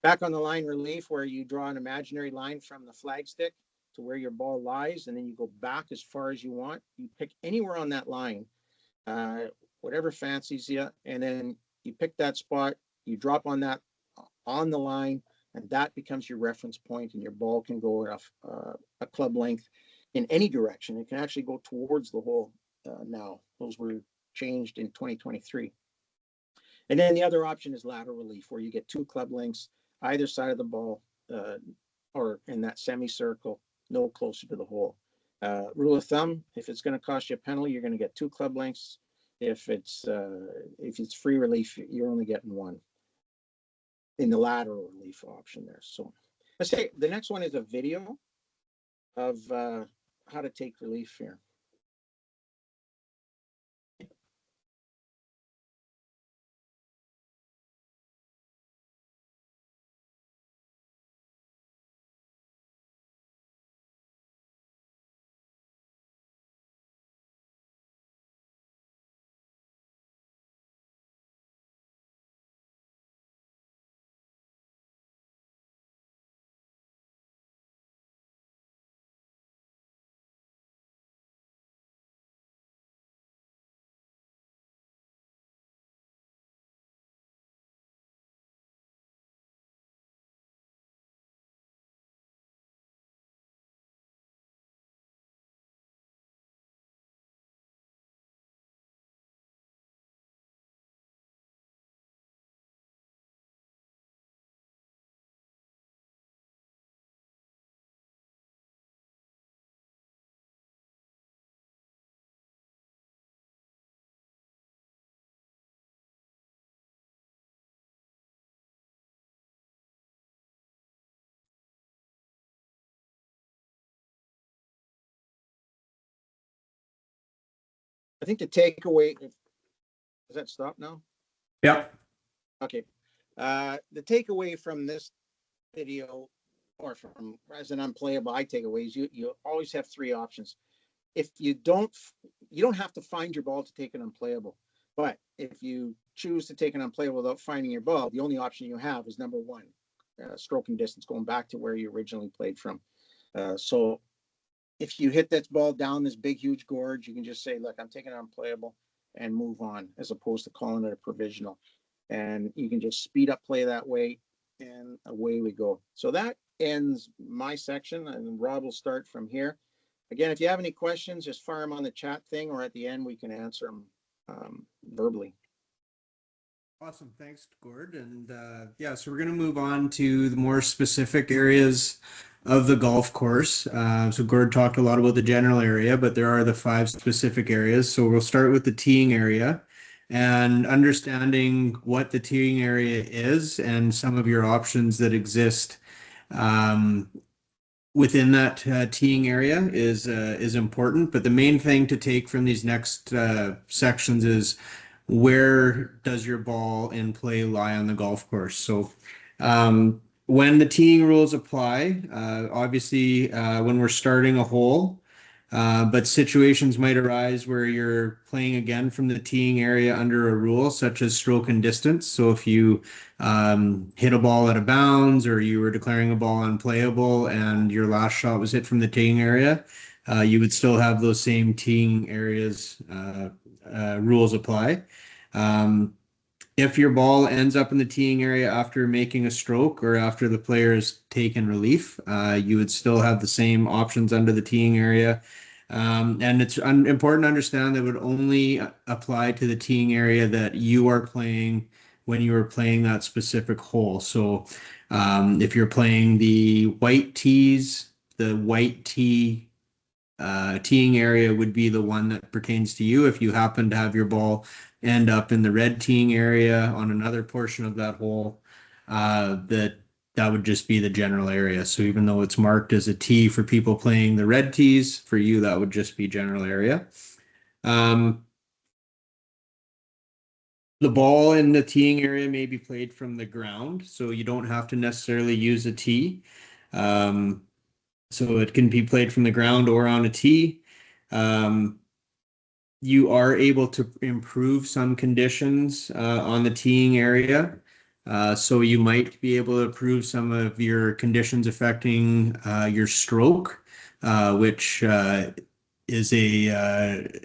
Back on the line relief, where you draw an imaginary line from the flagstick to where your ball lies, and then you go back as far as you want. You pick anywhere on that line, whatever fancies you, and then you pick that spot, you drop on that on the line, and that becomes your reference point, and your ball can go a club length in any direction. It can actually go towards the hole now. Those were changed in 2023. And then the other option is lateral relief, where you get 2 club lengths either side of the ball, or in that semicircle, no closer to the hole. Rule of thumb, if it's going to cost you a penalty, you're going to get 2 club lengths. If it's free relief, you're only getting 1 in the lateral relief option there. So let's say the next one is a video of how to take relief here. I think the takeaway, does that stop now? Yeah. Okay. The takeaway from this video, or from as an unplayable, I takeaways, you always have 3 options. If you don't have to find your ball to take an unplayable, but if you choose to take an unplayable without finding your ball, the only option you have is number 1, stroke and distance, going back to where you originally played from. So if you hit that ball down this big, huge gorge, you can just say, look, I'm taking it unplayable and move on, as opposed to calling it a provisional. And you can just speed up play that way, and away we go. So that ends my section, and Rob will start from here. Again, if you have any questions, just fire them on the chat thing, or at the end, we can answer them verbally. Awesome. Thanks, Gord. And yeah, so we're going to move on to the more specific areas of the golf course. So Gord talked a lot about the general area, but there are the 5 specific areas. So we'll start with the teeing area, and understanding what the teeing area is and some of your options that exist within that teeing area is important. But the main thing to take from these next sections is, where does your ball in play lie on the golf course? So when the teeing rules apply, obviously when we're starting a hole, but situations might arise where you're playing again from the teeing area under a rule such as stroke and distance. So if you hit a ball out of bounds, or you were declaring a ball unplayable and your last shot was hit from the teeing area, you would still have those same teeing areas rules apply. If your ball ends up in the teeing area after making a stroke, or after the player has taken relief, you would still have the same options under the teeing area And it's important to understand that it would only apply to the teeing area that you are playing when you are playing that specific hole. So if you're playing the white tees, the white tee teeing area would be the one that pertains to you. If you happen to have your ball end up in the red teeing area on another portion of that hole, that would just be the general area. So even though it's marked as a tee for people playing the red tees, for you that would just be general area. The ball in the teeing area may be played from the ground, so you don't have to necessarily use a tee. So it can be played from the ground or on a tee. You are able to improve some conditions on the teeing area. So you might be able to improve some of your conditions affecting your stroke, which is an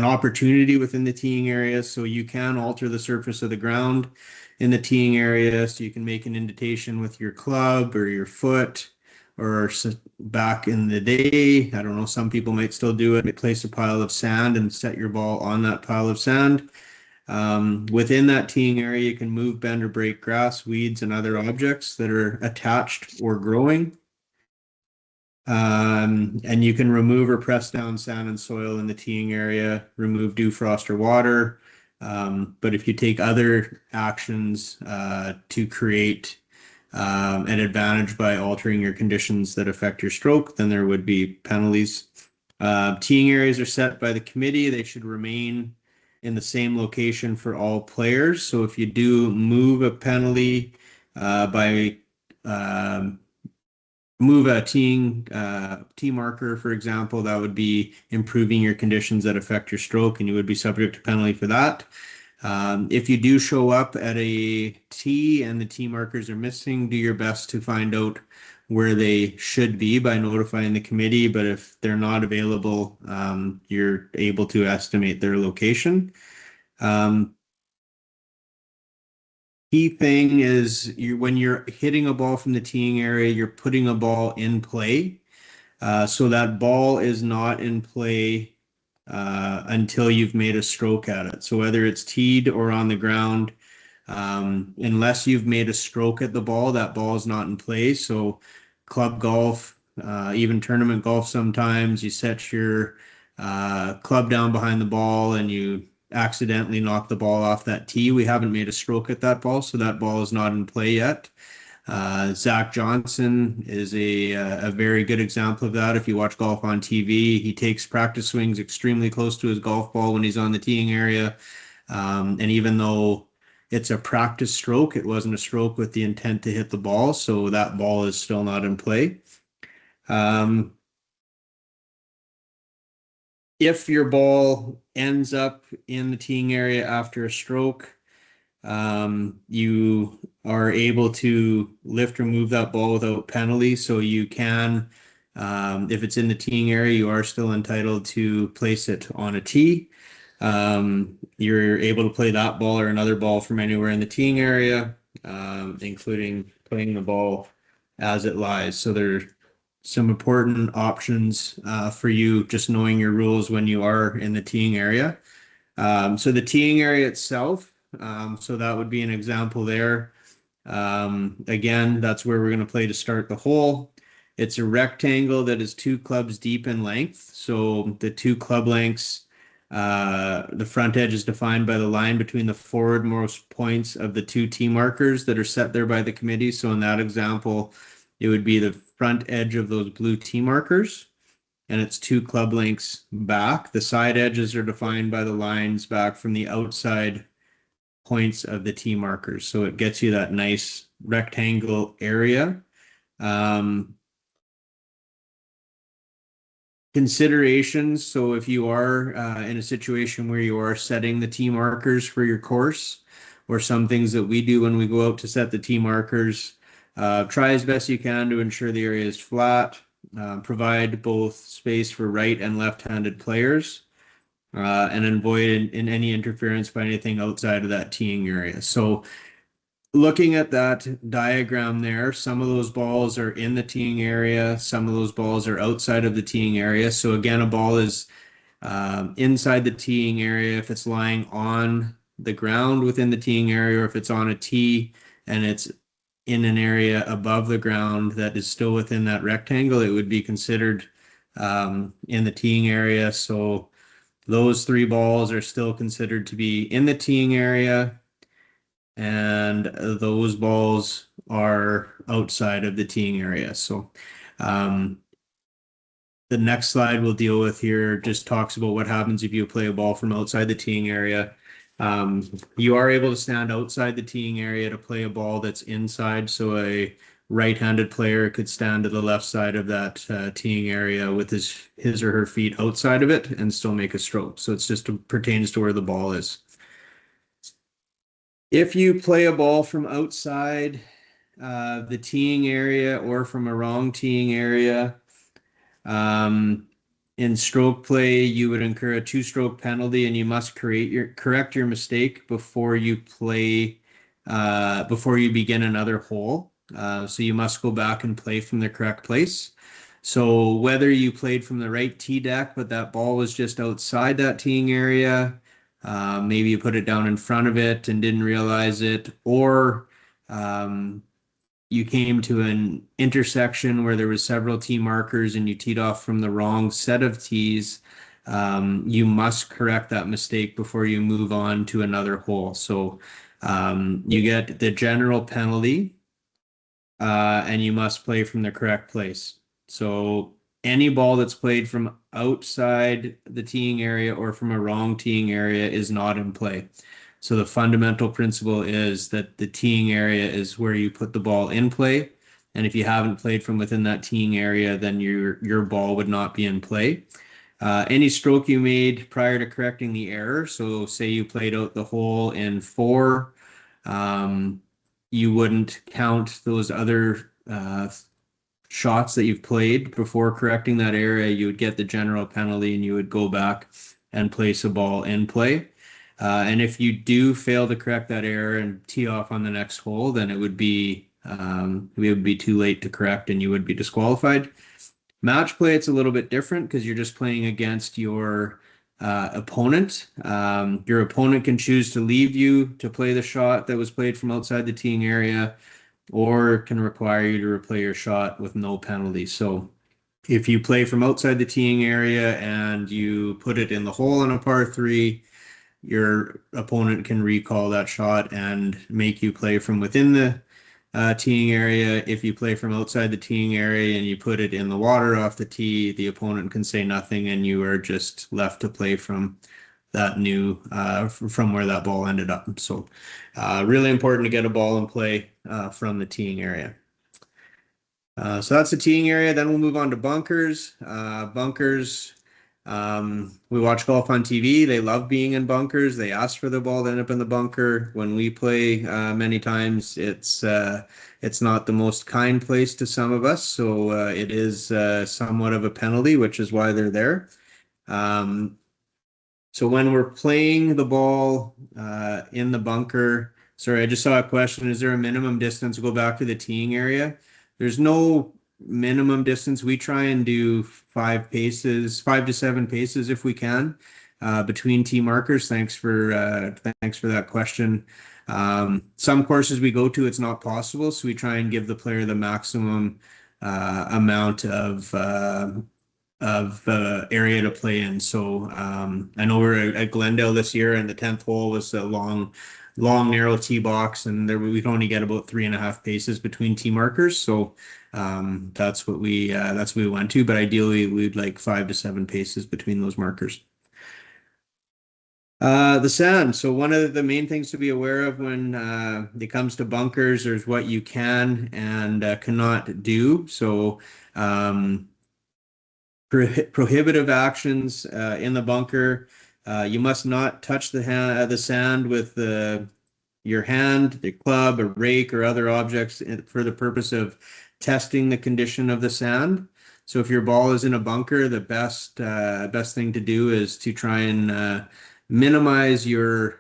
opportunity within the teeing area. So you can alter the surface of the ground in the teeing area. So you can make an indentation with your club or your foot, or back in the day, I don't know, some people might still do it. Place a pile of sand and set your ball on that pile of sand. Within that teeing area, you can move, bend, or break grass, weeds, and other objects that are attached or growing. And you can remove or press down sand and soil in the teeing area, remove dew, frost, or water. But if you take other actions to create an advantage by altering your conditions that affect your stroke, then there would be penalties. Teeing areas are set by the committee. They should remain in the same location for all players. So if you do move a penalty by move a tee marker, for example, that would be improving your conditions that affect your stroke, and you would be subject to penalty for that. If you do show up at a tee and the tee markers are missing, do your best to find out where they should be by notifying the committee. But if they're not available, you're able to estimate their location. Key thing is when you're hitting a ball from the teeing area, you're putting a ball in play. So that ball is not in play until you've made a stroke at it. So whether it's teed or on the ground, unless you've made a stroke at the ball, that ball is not in play. So club golf, even tournament golf, sometimes you set your club down behind the ball and you accidentally knock the ball off that tee. We haven't made a stroke at that ball, so that ball is not in play yet. Zach Johnson is a very good example of that. If you watch golf on TV, he takes practice swings extremely close to his golf ball when he's on the teeing area. And even though it's a practice stroke, it wasn't a stroke with the intent to hit the ball, so that ball is still not in play. If your ball ends up in the teeing area after a stroke, you are able to lift or move that ball without penalty. So you can, if it's in the teeing area, you are still entitled to place it on a tee. You're able to play that ball or another ball from anywhere in the teeing area, including playing the ball as it lies. So there's some important options for you, just knowing your rules when you are in the teeing area. So the teeing area itself, so that would be an example there. Again, that's where we're going to play to start the hole. It's a rectangle that is 2 clubs deep in length. So the 2 club lengths, the front edge is defined by the line between the forwardmost points of the 2 tee markers that are set there by the committee. So in that example, it would be the front edge of those blue tee markers, and it's 2 club lengths back. The side edges are defined by the lines back from the outside points of the tee markers. So it gets you that nice rectangle area. Considerations. So if you are in a situation where you are setting the tee markers for your course, or some things that we do when we go out to set the tee markers, try as best you can to ensure the area is flat. Provide both space for right and left-handed players, and avoid in any interference by anything outside of that teeing area. So looking at that diagram there, some of those balls are in the teeing area, some of those balls are outside of the teeing area. So again, a ball is inside the teeing area if it's lying on the ground within the teeing area, or if it's on a tee and it's in an area above the ground that is still within that rectangle, it would be considered in the teeing area. So those three balls are still considered to be in the teeing area, and those balls are outside of the teeing area. So the next slide we'll deal with here just talks about what happens if you play a ball from outside the teeing area. You are able to stand outside the teeing area to play a ball that's inside. So a right-handed player could stand to the left side of that teeing area with his or her feet outside of it and still make a stroke. So it's just pertains to where the ball is. If you play a ball from outside the teeing area or from a wrong teeing area, in stroke play, you would incur a 2-stroke penalty, and you must correct your mistake before you play, before you begin another hole. So you must go back and play from the correct place. So whether you played from the right tee deck, but that ball was just outside that teeing area, maybe you put it down in front of it and didn't realize it, or you came to an intersection where there was several tee markers and you teed off from the wrong set of tees, you must correct that mistake before you move on to another hole. So you get the general penalty, and you must play from the correct place. So any ball that's played from outside the teeing area or from a wrong teeing area is not in play. So the fundamental principle is that the teeing area is where you put the ball in play. And if you haven't played from within that teeing area, then your ball would not be in play. Any stroke you made prior to correcting the error, so say you played out the hole in 4, you wouldn't count those other shots that you've played before correcting that area. You would get the general penalty and you would go back and place a ball in play. And if you do fail to correct that error and tee off on the next hole, then it would be too late to correct and you would be disqualified. Match play, it's a little bit different because you're just playing against your opponent. Your opponent can choose to leave you to play the shot that was played from outside the teeing area, or can require you to replay your shot with no penalty. So if you play from outside the teeing area and you put it in the hole on a par 3, your opponent can recall that shot and make you play from within the teeing area. If you play from outside the teeing area and you put it in the water off the tee, the opponent can say nothing and you are just left to play from that from where that ball ended up. So really important to get a ball in play from the teeing area. So that's the teeing area. Then we'll move on to bunkers. Bunkers, we watch golf on TV. They love being in bunkers. They ask for the ball to end up in the bunker. When we play, many times it's not the most kind place to some of us. So it is somewhat of a penalty, which is why they're there. So when we're playing the ball in the bunker, sorry, I just saw a question. Is there a minimum distance to go back to the teeing area? There's no minimum distance. We try and do 5 to 7 paces if we can between tee markers. Thanks for that question. Some courses we go to, it's not possible, so we try and give the player the maximum amount of area to play in. So I know we're at Glendale this year, and the 10th hole was a long narrow tee box, and there we can only get about 3.5 paces between tee markers. So that's what we went to, but ideally we'd like 5 to 7 paces between those markers. The sand. So one of the main things to be aware of when it comes to bunkers is what you can and cannot do. So prohibitive actions in the bunker. You must not touch the sand with your hand, the club, a rake, or other objects for the purpose of testing the condition of the sand. So if your ball is in a bunker, the best thing to do is to try and minimize your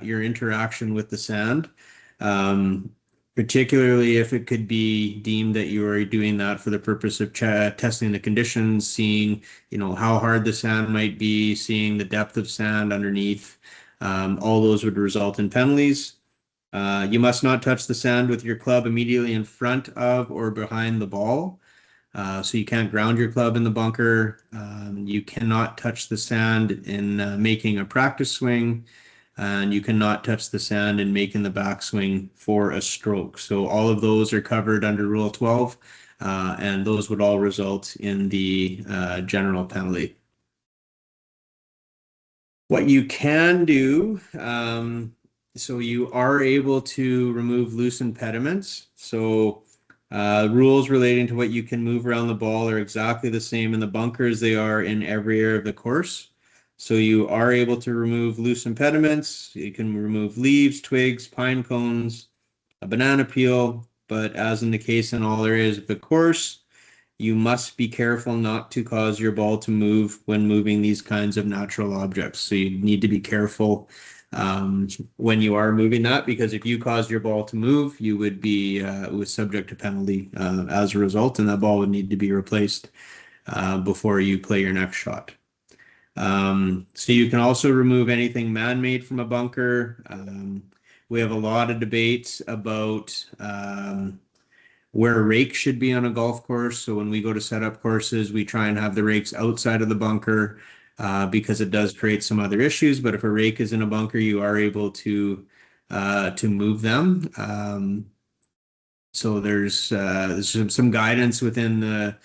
interaction with the sand. Particularly if it could be deemed that you are doing that for the purpose of testing the conditions, seeing, how hard the sand might be, seeing the depth of sand underneath. All those would result in penalties. You must not touch the sand with your club immediately in front of or behind the ball. So you can't ground your club in the bunker. You cannot touch the sand in making a practice swing, and you cannot touch the sand in making the backswing for a stroke. So all of those are covered under Rule 12, and those would all result in the general penalty. What you can do, so you are able to remove loose impediments. So rules relating to what you can move around the ball are exactly the same in the bunker as they are in every area of the course. So you are able to remove loose impediments. You can remove leaves, twigs, pine cones, a banana peel, but as in the case in all areas of the course, you must be careful not to cause your ball to move when moving these kinds of natural objects. So you need to be careful when you are moving that, because if you caused your ball to move, you would be subject to penalty as a result, and that ball would need to be replaced before you play your next shot. So you can also remove anything man-made from a bunker. We have a lot of debates about where a rake should be on a golf course. So when we go to set up courses, we try and have the rakes outside of the bunker because it does create some other issues. But if a rake is in a bunker, you are able to move them. So there's some guidance within the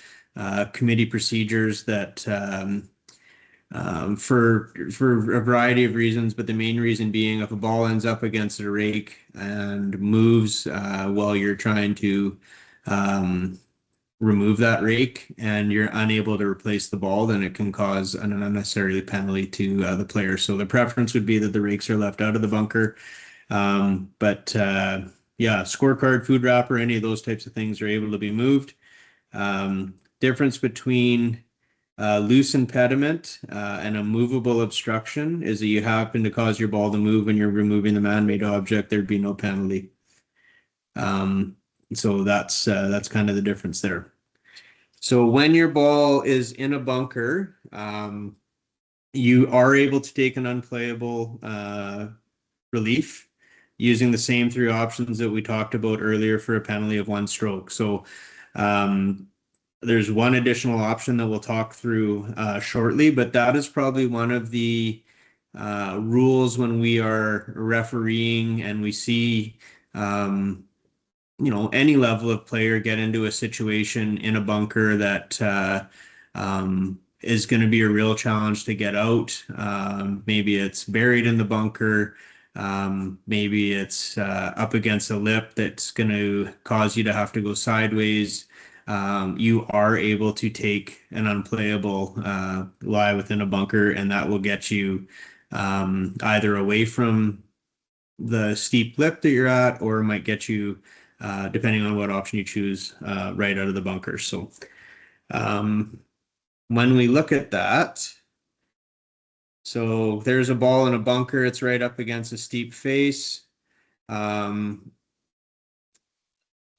committee procedures that for a variety of reasons, but the main reason being if a ball ends up against a rake and moves while you're trying to remove that rake and you're unable to replace the ball, then it can cause an unnecessary penalty to the player. So the preference would be that the rakes are left out of the bunker. But yeah, scorecard, food wrapper, any of those types of things are able to be moved. Difference between loose impediment and a movable obstruction is that you happen to cause your ball to move when you're removing the man-made object, there'd be no penalty. So that's kind of the difference there. So when your ball is in a bunker, you are able to take an unplayable relief using the same three options that we talked about earlier for a penalty of 1 stroke. So there's one additional option that we'll talk through shortly, but that is probably one of the rules when we are refereeing and we see any level of player get into a situation in a bunker that is going to be a real challenge to get out. Maybe it's buried in the bunker. Maybe it's up against a lip that's going to cause you to have to go sideways. You are able to take an unplayable lie within a bunker, and that will get you either away from the steep lip that you're at, or might get you, depending on what option you choose, right out of the bunker. So when we look at that, so there's a ball in a bunker, it's right up against a steep face.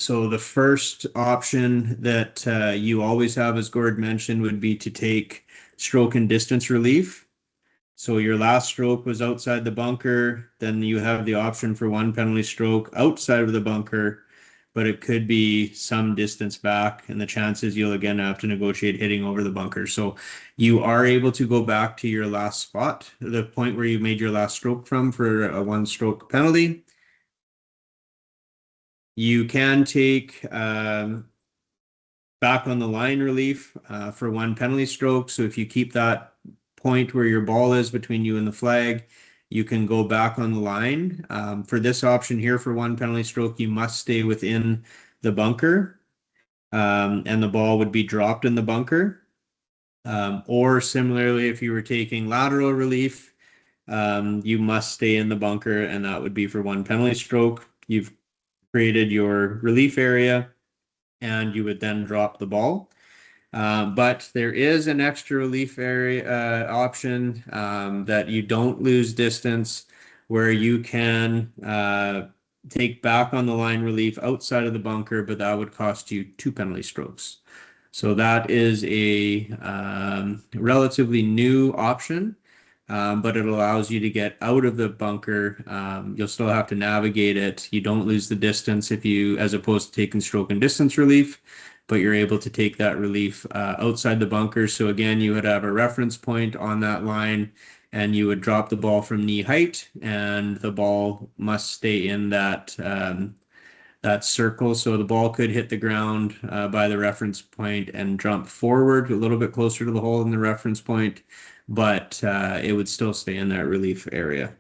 So the first option that you always have, as Gord mentioned, would be to take stroke and distance relief. So your last stroke was outside the bunker, then you have the option for 1 penalty stroke outside of the bunker, but it could be some distance back, and the chances you'll again have to negotiate hitting over the bunker. So you are able to go back to your last spot, the point where you made your last stroke from, for a 1 stroke penalty. You can take back on the line relief for 1 penalty stroke. So if you keep that point where your ball is between you and the flag, you can go back on the line. For this option here for 1 penalty stroke, you must stay within the bunker, and the ball would be dropped in the bunker. Or similarly, if you were taking lateral relief, you must stay in the bunker, and that would be for 1 penalty stroke. You've created your relief area, and you would then drop the ball. But there is an extra relief area option that you don't lose distance, where you can take back on the line relief outside of the bunker, but that would cost you 2 penalty strokes. So that is a relatively new option, but it allows you to get out of the bunker. You'll still have to navigate it. You don't lose the distance if you, as opposed to taking stroke and distance relief, but you're able to take that relief outside the bunker. So again, you would have a reference point on that line, and you would drop the ball from knee height, and the ball must stay in that that circle. So the ball could hit the ground by the reference point and jump forward a little bit closer to the hole than the reference point, but it would still stay in that relief area.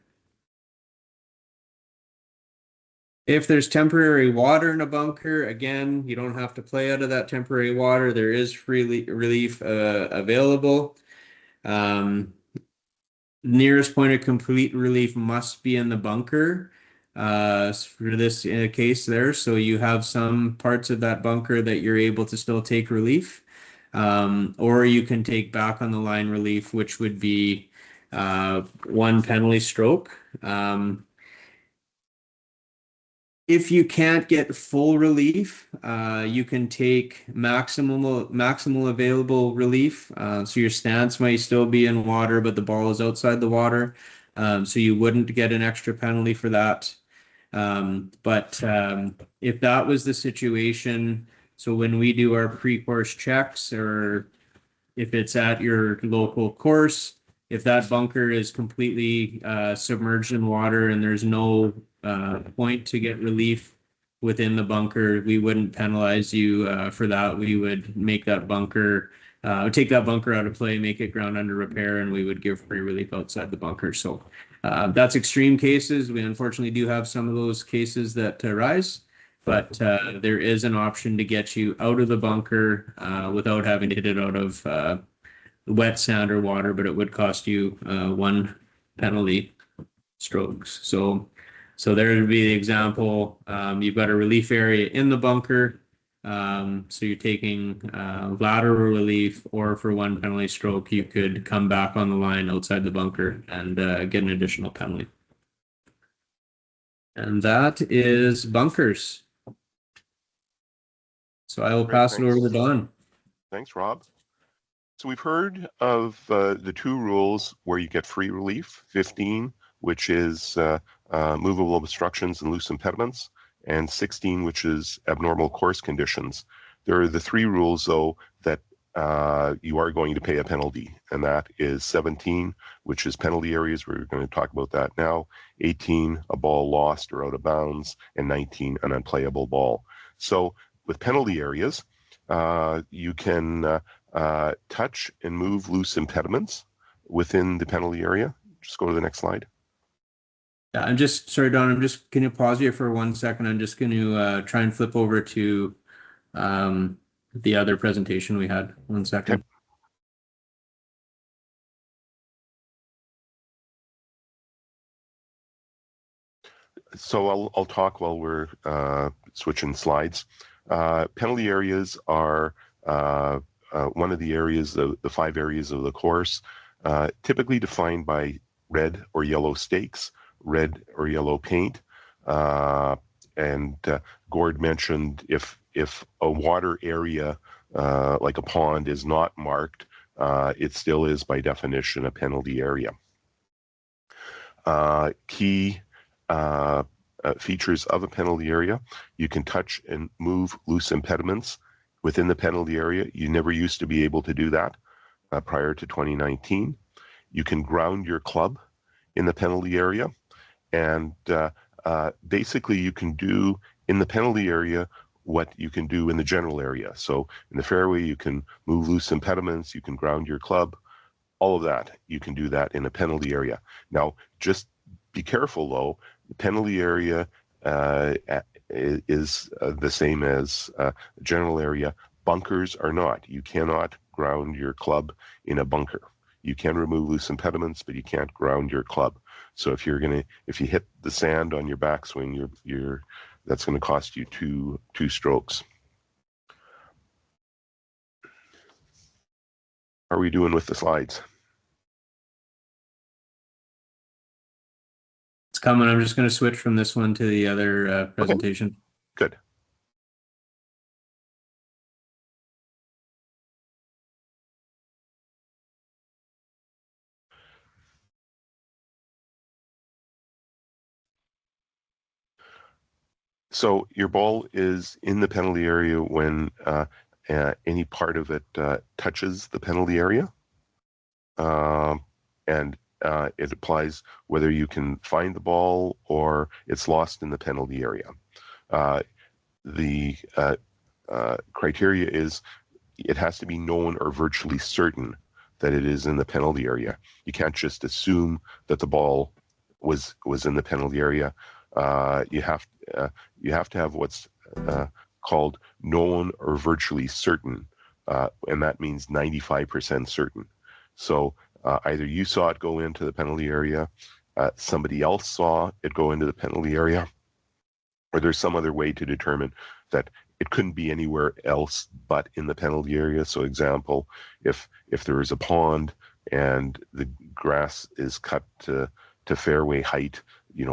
If there's temporary water in a bunker, again, you don't have to play out of that temporary water. There is free relief available. Nearest point of complete relief must be in the bunker for this case there. So you have some parts of that bunker that you're able to still take relief. Or you can take back on the line relief, which would be 1 penalty stroke. If you can't get full relief, you can take maximal available relief. So your stance might still be in water, but the ball is outside the water. So you wouldn't get an extra penalty for that. But if that was the situation, so when we do our pre-course checks, or if it's at your local course, if that bunker is completely submerged in water and there's no point to get relief within the bunker, we wouldn't penalize you for that. We would make that bunker, take that bunker out of play, make it ground under repair, and we would give free relief outside the bunker. So that's extreme cases. We unfortunately do have some of those cases that arise, but there is an option to get you out of the bunker without having to hit it out of wet sand or water, but it would cost you 1 penalty strokes. So there would be the example. You've got a relief area in the bunker. So you're taking lateral relief, or for 1 penalty stroke, you could come back on the line outside the bunker and get an additional penalty. And that is bunkers. So I will pass it over to Don. Thanks, Rob. So we've heard of the 2 rules where you get free relief, 15, which is movable obstructions and loose impediments, and 16, which is abnormal course conditions. There are the 3 rules, though, that you are going to pay a penalty, and that is 17, which is penalty areas. We're going to talk about that now. 18, a ball lost or out of bounds, and 19, an unplayable ball. So with penalty areas, you can touch and move loose impediments within the penalty area. Just go to the next slide. Yeah, I'm just sorry, Don. I'm just going to pause here for 1 second. I'm just going to try and flip over to the other presentation we had. 1 second. Okay. So I'll talk while we're switching slides. Penalty areas are one of the areas, the 5 areas of the course, typically defined by red or yellow stakes, red or yellow paint, and Gord mentioned if a water area like a pond is not marked, it still is by definition a penalty area. Key features of a penalty area: you can touch and move loose impediments within the penalty area. You never used to be able to do that prior to 2019. You can ground your club in the penalty area, and basically you can do in the penalty area what you can do in the general area. So in the fairway, you can move loose impediments, you can ground your club, all of that. You can do that in a penalty area. Now, just be careful though, the penalty area is the same as the general area. Bunkers are not. You cannot ground your club in a bunker. You can remove loose impediments, but you can't ground your club. So if you hit the sand on your backswing, that's going to cost you two strokes. How are we doing with the slides? coming. I'm just going to switch from this one to the other presentation. Good. So your ball is in the penalty area when any part of it touches the penalty area. And it applies whether you can find the ball or it's lost in the penalty area. The criteria is it has to be known or virtually certain that it is in the penalty area. You can't just assume that the ball was in the penalty area. You have to have what's called known or virtually certain, and that means 95% certain. So either you saw it go into the penalty area, somebody else saw it go into the penalty area, or there's some other way to determine that it couldn't be anywhere else but in the penalty area. So example, if there is a pond and the grass is cut to fairway height,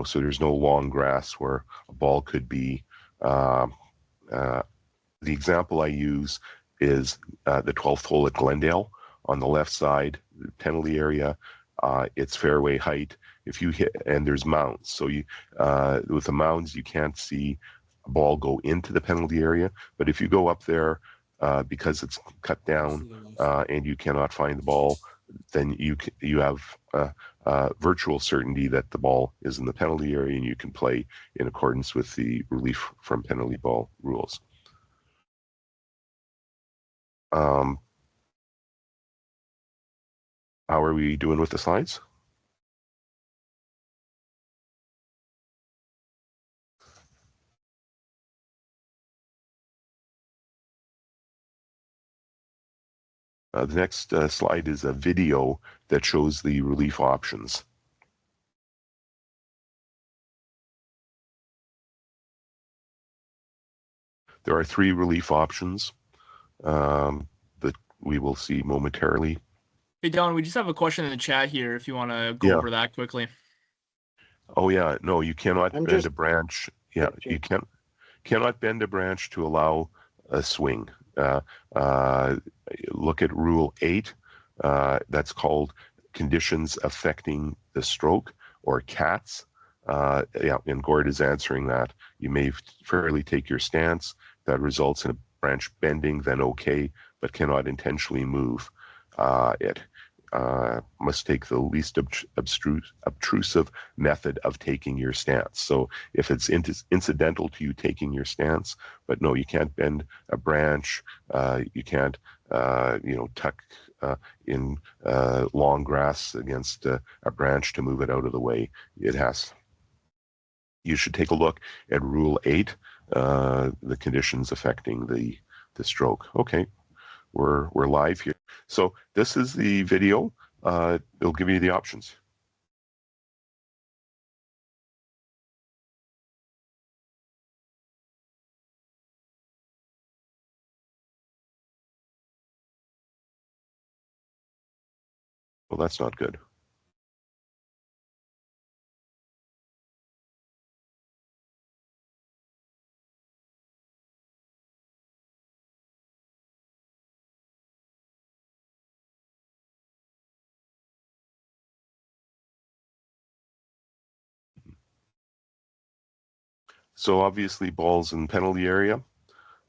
so there's no long grass where a ball could be. The example I use is the 12th hole at Glendale. On the left side, the penalty area, it's fairway height. If you hit, and there's mounds, so you with the mounds you can't see a ball go into the penalty area. But if you go up there because it's cut down and you cannot find the ball, then you have virtual certainty that the ball is in the penalty area, and you can play in accordance with the relief from penalty ball rules. How are we doing with the slides? The next slide is a video that shows the relief options. There are 3 relief options that we will see momentarily. Hey, Don, we just have a question in the chat here if you want to go over that quickly. Oh, yeah. No, you cannot bend a branch. Yeah, Gotcha. you cannot bend a branch to allow a swing. Look at Rule 8. That's called Conditions Affecting the Stroke, or CATS. And Gord is answering that. You may fairly take your stance. That results in a branch bending, then okay, but cannot intentionally move it. Must take the least obtrusive method of taking your stance. So if it's incidental to you taking your stance, but no, you can't bend a branch, you can't, tuck in long grass against a branch to move it out of the way. You should take a look at Rule 8, the conditions affecting the stroke. Okay, we're live here. So this is the video. It'll give you the options. Well, that's not good. So obviously balls in penalty area.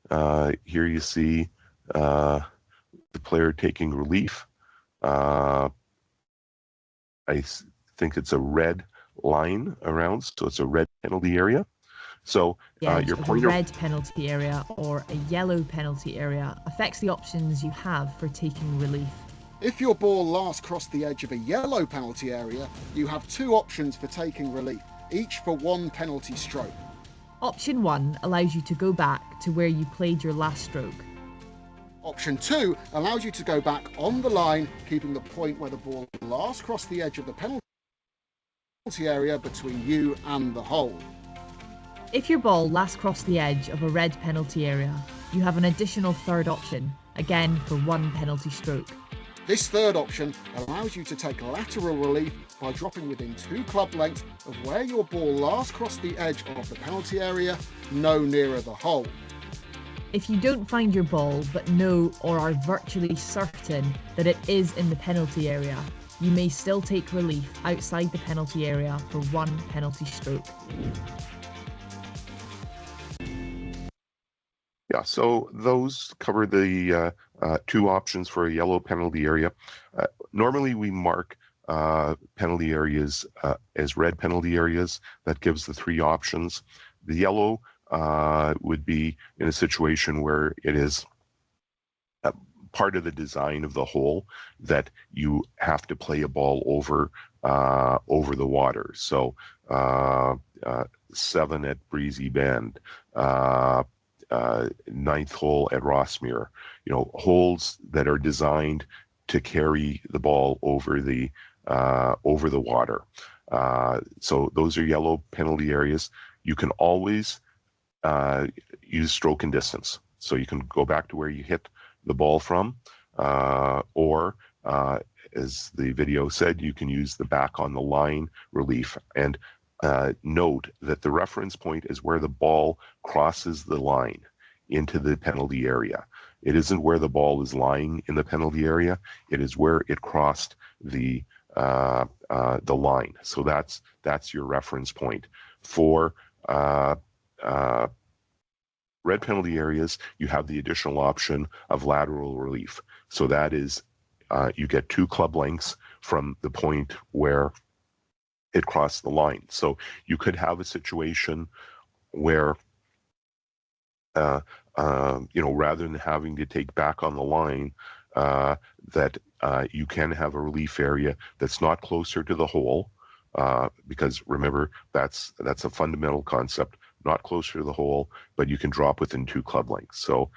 Here you see the player taking relief. I think it's a red line around, so it's a red penalty area. So your pointer, a red penalty area or a yellow penalty area affects the options you have for taking relief. If your ball last crossed the edge of a yellow penalty area, you have 2 options for taking relief, each for 1 penalty stroke. Option 1 allows you to go back to where you played your last stroke. Option 2 allows you to go back on the line, keeping the point where the ball last crossed the edge of the penalty area between you and the hole. If your ball last crossed the edge of a red penalty area, you have an additional 3rd option, again for 1 penalty stroke. This 3rd option allows you to take lateral relief by dropping within 2 club lengths of where your ball last crossed the edge of the penalty area, no nearer the hole. If you don't find your ball but know or are virtually certain that it is in the penalty area, you may still take relief outside the penalty area for 1 penalty stroke. Yeah, so those cover the 2 options for a yellow penalty area. Normally we mark penalty areas as red penalty areas. That gives the 3 options. The yellow would be in a situation where it is part of the design of the hole that you have to play a ball over the water. So 7 at Breezy Bend, 9th hole at Rossmere, holes that are designed to carry the ball over the water. So those are yellow penalty areas. You can always use stroke and distance. So you can go back to where you hit the ball from, or as the video said, you can use the back on the line relief. And note that the reference point is where the ball crosses the line into the penalty area. It isn't where the ball is lying in the penalty area. It is where it crossed the line. So that's your reference point. For red penalty areas, you have the additional option of lateral relief. So that is, you get 2 club lengths from the point where it crossed the line. So you could have a situation where, rather than having to take back on the line, that you can have a relief area that's not closer to the hole, because remember, that's a fundamental concept, not closer to the hole, but you can drop within 2 club lengths. So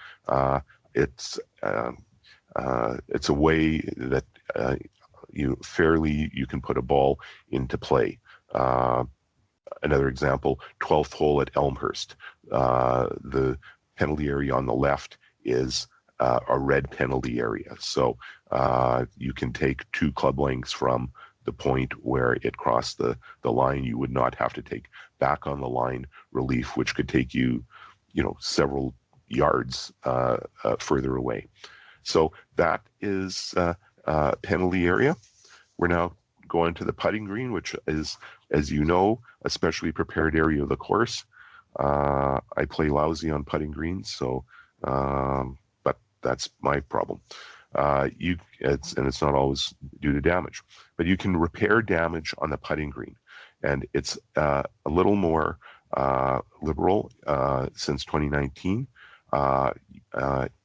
it's a way that you can put a ball into play. Another example, 12th hole at Elmhurst. The penalty area on the left is a red penalty area. So you can take 2 club lengths from the point where it crossed the line. You would not have to take back on the line relief, which could take you, several yards further away. So that is penalty area. We're now going to the putting green, which is, as you know, a specially prepared area of the course. I play lousy on putting greens, so but that's my problem. It's not always due to damage, but you can repair damage on the putting green, and it's a little more liberal since 2019.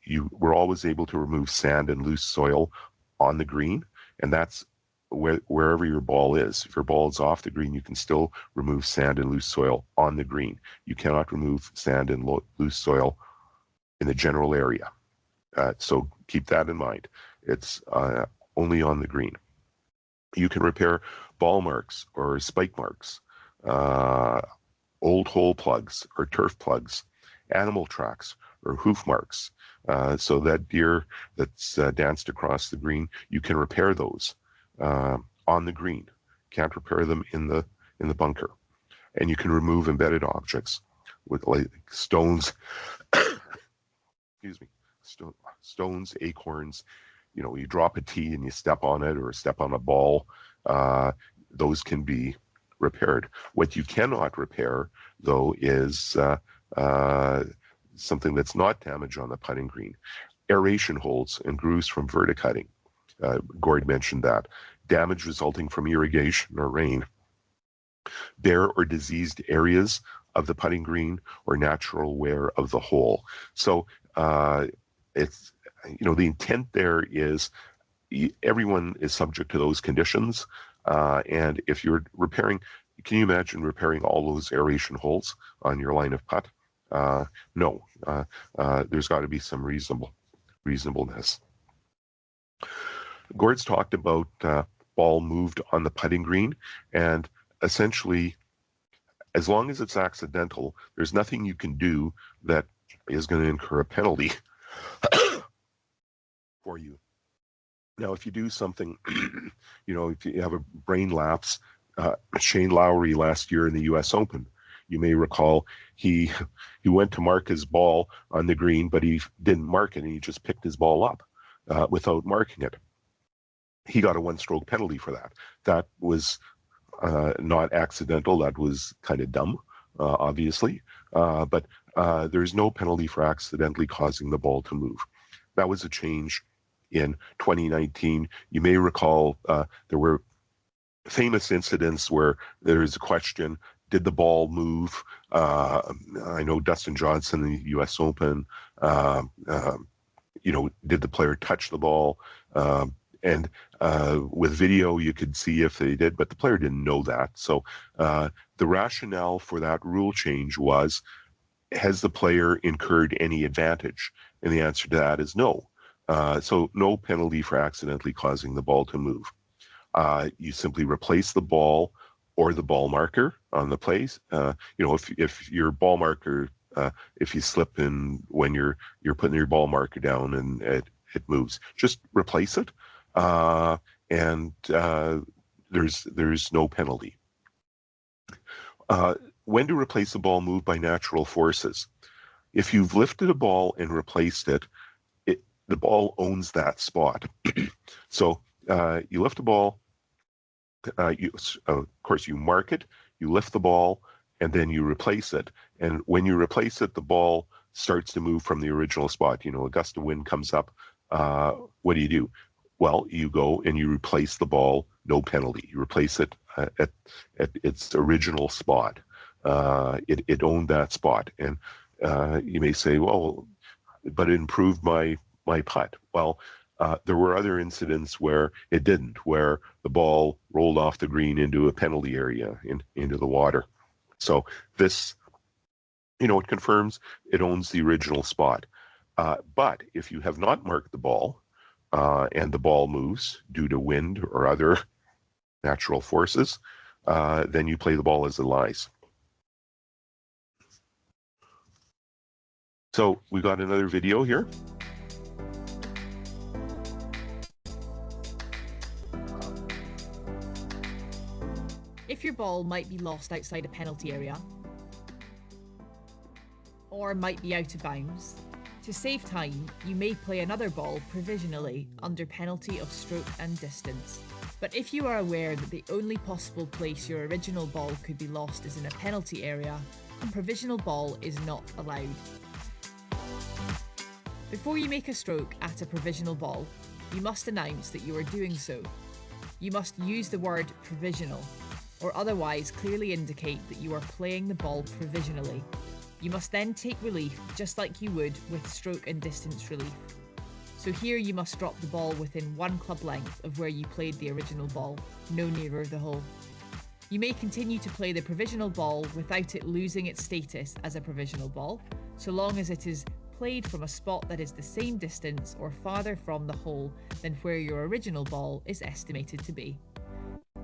You were always able to remove sand and loose soil on the green, and that's wherever your ball is. If your ball is off the green, you can still remove sand and loose soil on the green. You cannot remove sand and loose soil in the general area. So keep that in mind. It's only on the green. You can repair ball marks or spike marks, old hole plugs or turf plugs, animal tracks or hoof marks. So that deer that's danced across the green, you can repair those on the green. Can't repair them in the bunker. And you can remove embedded objects with like stones. Excuse me. Stones, acorns. You drop a tee and you step on it, or step on a ball. Those can be repaired. What you cannot repair, though, is something that's not damage on the putting green. Aeration holes and grooves from verticutting. Gord mentioned that. Damage resulting from irrigation or rain. Bare or diseased areas of the putting green or natural wear of the hole. So it's, the intent there is everyone is subject to those conditions. And if you're repairing, can you imagine repairing all those aeration holes on your line of putt? No, there's got to be some reasonableness. Gord's talked about ball moved on the putting green, and essentially, as long as it's accidental, there's nothing you can do that is going to incur a penalty for you. Now, if you do something, if you have a brain lapse, Shane Lowry last year in the U.S. Open, you may recall he went to mark his ball on the green, but he didn't mark it, and he just picked his ball up without marking it. He got a one-stroke penalty for that. That was not accidental. That was kind of dumb, obviously. But there's no penalty for accidentally causing the ball to move. That was a change in 2019. You may recall there were famous incidents where there's a question, did the ball move? I know Dustin Johnson in the U.S. Open, did the player touch the ball? And with video, you could see if they did, but the player didn't know that. So the rationale for that rule change was, has the player incurred any advantage? And the answer to that is no. So no penalty for accidentally causing the ball to move. You simply replace the ball or the ball marker on the place. If your ball marker, if you slip in when you're putting your ball marker down and it moves, just replace it. And there's no penalty. When to replace a ball moved by natural forces? If you've lifted a ball and replaced it, the ball owns that spot. So you lift a ball, of course you mark it, you lift the ball, and then you replace it. And when you replace it, the ball starts to move from the original spot. A gust of wind comes up. What do? Well, you go and you replace the ball, no penalty. You replace it at its original spot. It owned that spot. And you may say, well, but it improved my putt. Well, there were other incidents where it didn't, where the ball rolled off the green into a penalty area, into the water. So this, it confirms it owns the original spot. But if you have not marked the ball, and the ball moves due to wind or other natural forces, then you play the ball as it lies. So we got another video here. If your ball might be lost outside a penalty area, or might be out of bounds, to save time, you may play another ball provisionally under penalty of stroke and distance. But if you are aware that the only possible place your original ball could be lost is in a penalty area, a provisional ball is not allowed. Before you make a stroke at a provisional ball, you must announce that you are doing so. You must use the word provisional, or otherwise clearly indicate that you are playing the ball provisionally. You must then take relief just like you would with stroke and distance relief. So here you must drop the ball within 1 club length of where you played the original ball, no nearer the hole. You may continue to play the provisional ball without it losing its status as a provisional ball, so long as it is played from a spot that is the same distance or farther from the hole than where your original ball is estimated to be.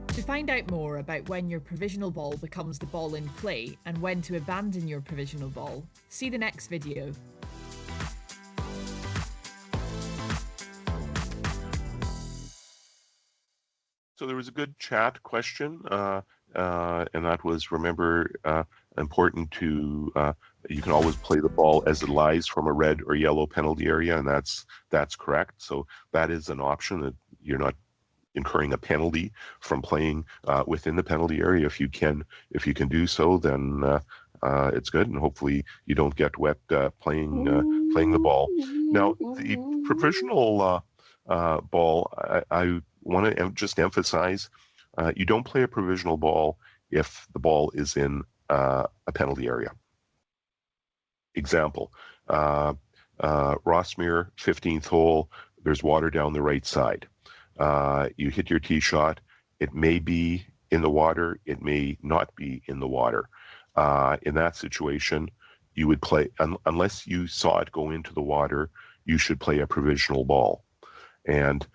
To find out more about when your provisional ball becomes the ball in play and when to abandon your provisional ball, see the next video. So there was a good chat question, and that was, remember, important to, you can always play the ball as it lies from a red or yellow penalty area, and that's correct. So that is an option, that you're not incurring a penalty from playing within the penalty area. If you can do so, then it's good, and hopefully you don't get wet playing the ball. Now, the provisional ball, I want to just emphasize, you don't play a provisional ball if the ball is in a penalty area. Example, Rossmere, 15th hole, there's water down the right side. You hit your tee shot, it may be in the water, it may not be in the water. In that situation, you would play, unless you saw it go into the water, you should play a provisional ball. And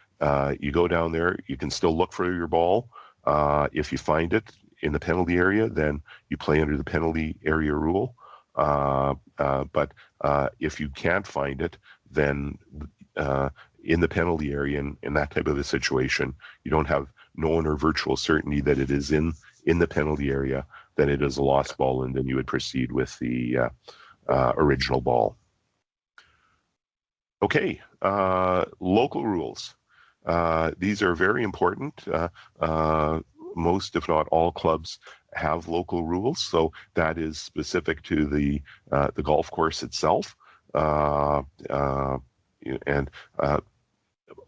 you go down there, you can still look for your ball. If you find it in the penalty area, then you play under the penalty area rule. But if you can't find it, then in the penalty area. In that type of a situation, you don't have known or virtual certainty that it is in the penalty area, then it is a lost ball, and then you would proceed with the original ball. Okay, local rules. These are very important. Most, if not all, clubs have local rules, so that is specific to the golf course itself. And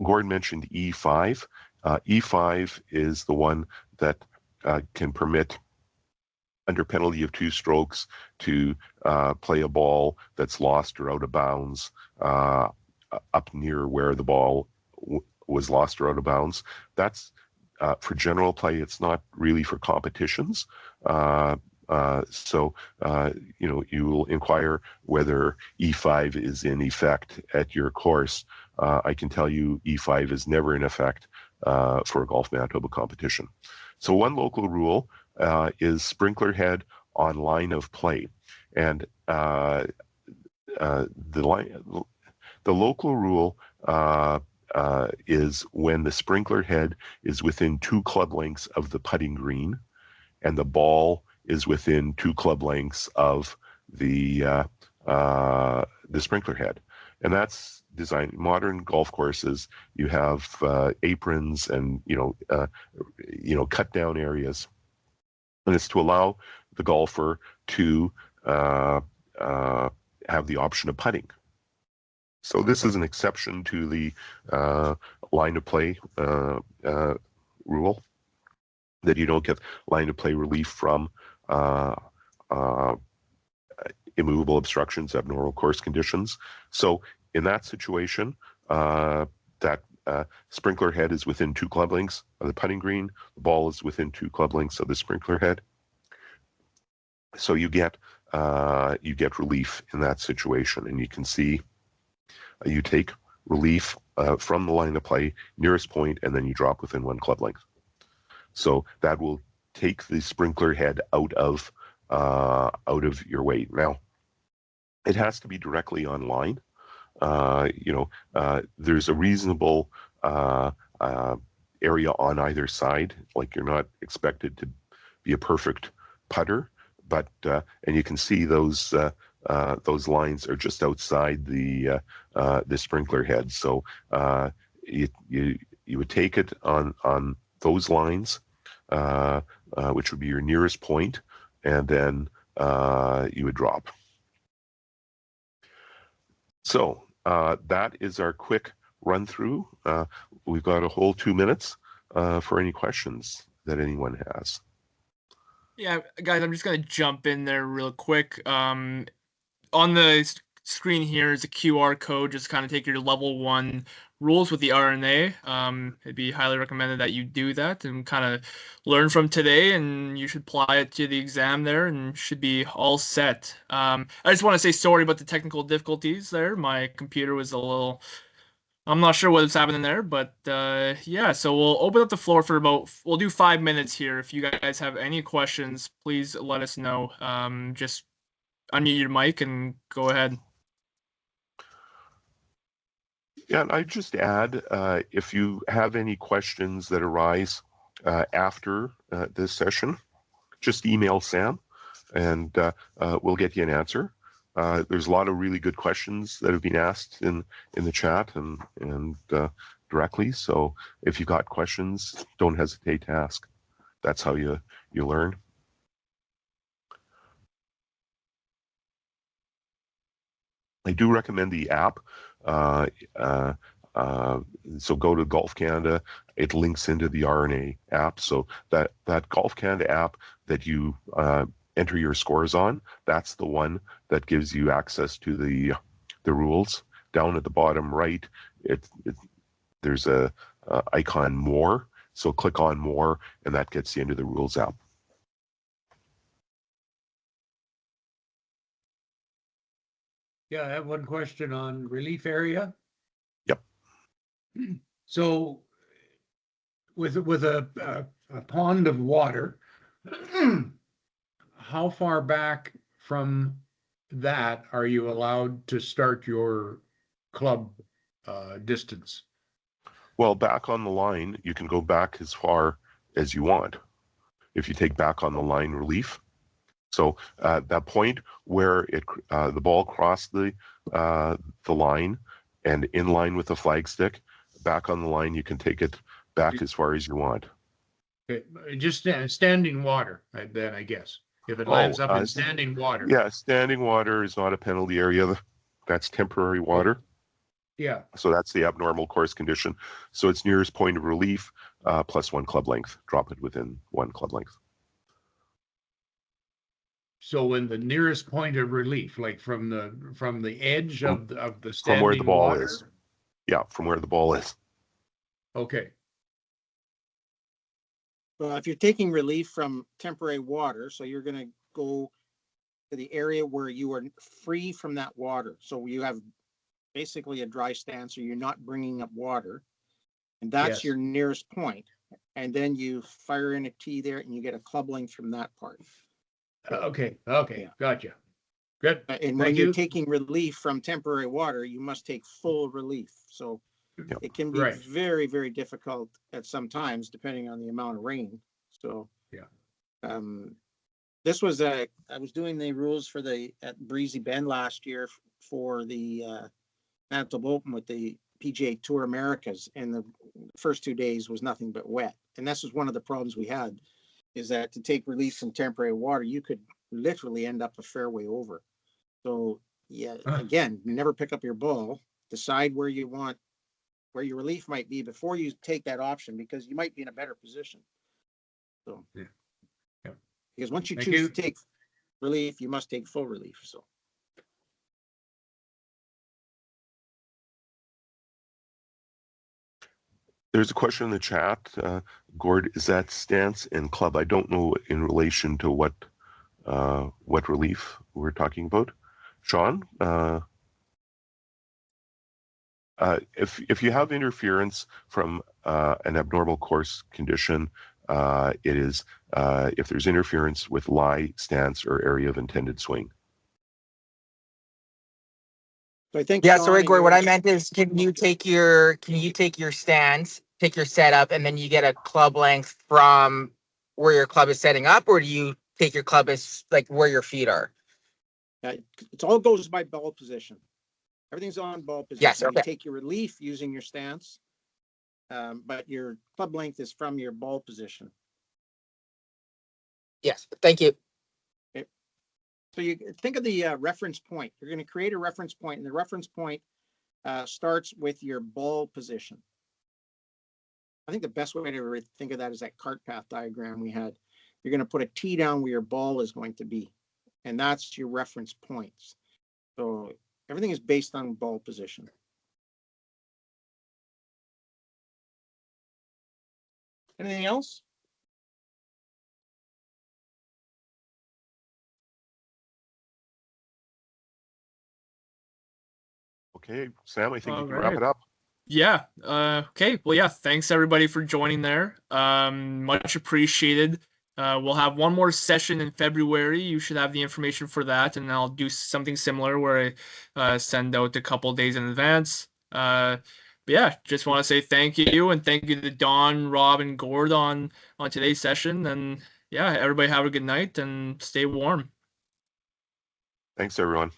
Gordon mentioned E5. E5 is the one that can permit, under penalty of 2 strokes, to play a ball that's lost or out of bounds up near where the ball was lost or out of bounds. That's for general play. It's not really for competitions. So you will inquire whether E5 is in effect at your course. I can tell you E5 is never in effect for a Golf Manitoba competition. So one local rule is sprinkler head on line of play, and the local rule is when the sprinkler head is within 2 club lengths of the putting green, and the ball is within 2 club lengths of the sprinkler head. And that's designed. Modern golf courses, you have aprons and cut down areas, and it's to allow the golfer to have the option of putting. So this is an exception to the line of play rule, that you don't get line of play relief from immovable obstructions, abnormal course conditions. So in that situation, that sprinkler head is within 2 club lengths of the putting green, the ball is within 2 club lengths of the sprinkler head. So you get relief in that situation, and you can see you take relief from the line of play, nearest point, and then you drop within 1 club length. So that will take the sprinkler head out of your weight. Now, it has to be directly on line. There's a reasonable area on either side. Like, you're not expected to be a perfect putter, but and you can see those lines are just outside the sprinkler head. So you would take it on those lines, which would be your nearest point, and then you would drop. So that is our quick run through. We've got a whole 2 minutes for any questions that anyone has. Yeah, guys, I'm just going to jump in there real quick. On the screen here is a QR code. Just kind of take your level 1 rules with the R&A. It'd be highly recommended that you do that and kind of learn from today, and you should apply it to the exam there and should be all set. I just want to say sorry about the technical difficulties there. My computer was a little... I'm not sure what's happening there, but yeah, so we'll open up the floor for we'll do 5 minutes here. If you guys have any questions, please let us know. Just unmute your mic and go ahead. Yeah, and I'd just add, if you have any questions that arise after this session, just email Sam, and we'll get you an answer. There's a lot of really good questions that have been asked in the chat and directly. So if you've got questions, don't hesitate to ask. That's how you learn. I do recommend the app. So go to Golf Canada. It links into the R&A app. So that Golf Canada app that you enter your scores on, that's the one that gives you access to the rules. Down at the bottom right, there's a icon More. So click on More, and that gets you into the rules app. Yeah, I have one question on relief area. Yep. So with a pond of water, how far back from that are you allowed to start your club distance? Well, back on the line, you can go back as far as you want if you take back on the line relief. So that point where the ball crossed the line and in line with the flagstick, back on the line, you can take it back as far as you want. Okay, just standing water, then I guess. If it lands up in standing water. Yeah, standing water is not a penalty area. That's temporary water. Yeah. So that's the abnormal course condition. So its nearest point of relief plus 1 club length. Drop it within 1 club length. So when the nearest point of relief, like from the edge of the standing from where the ball water? is. Yeah, from where the ball is. Okay. Well, if you're taking relief from temporary water, so you're going to go to the area where you are free from that water. So you have basically a dry stance, or you're not bringing up water, and that's Yes. your nearest point. And then you fire in a tee there, and you get a club length from that part. Okay. Yeah. Gotcha. Good. And when Thank you're you. taking relief from temporary water, you must take full relief. So it can be Right. very, very difficult at some times, depending on the amount of rain. So Yeah. This was I was doing the rules for at Breezy Bend last year for the Manitoba Open with the PGA Tour Americas, and the first 2 days was nothing but wet. And this was one of the problems we had, is that to take relief from temporary water, you could literally end up a fairway over. So yeah, again, never pick up your ball, decide where your relief might be before you take that option, because you might be in a better position. So Yeah. Because once you Thank choose you. to take relief, you must take full relief. So There's a question in the chat. Gord, is that stance and club? I don't know in relation to what relief we're talking about. Sean, if you have interference from an abnormal course condition, it is if there's interference with lie, stance, or area of intended swing. I think, Yeah, Sean, sorry, Gord. What you're- I meant is, can you take your stance, take your setup, and then you get a club length from where your club is setting up, or do you take your club as like where your feet are? it all goes by ball position. Everything's on ball position. Yes, okay. You take your relief using your stance, but your club length is from your ball position. Yes, thank you. So you think of the reference point. You're going to create a reference point, and the reference point starts with your ball position. I think the best way to think of that is that cart path diagram we had. You're going to put a tee down where your ball is going to be, and that's your reference points. So everything is based on ball position. Anything else? Okay, Sam, I think we All can wrap right. it up. Yeah. Okay. Well, yeah. Thanks everybody for joining there. Much appreciated. We'll have one more session in February. You should have the information for that, and I'll do something similar where I send out a couple days in advance. But yeah, just want to say thank you, and thank you to Don, Rob, and Gord on today's session. And yeah, everybody have a good night and stay warm. Thanks, everyone.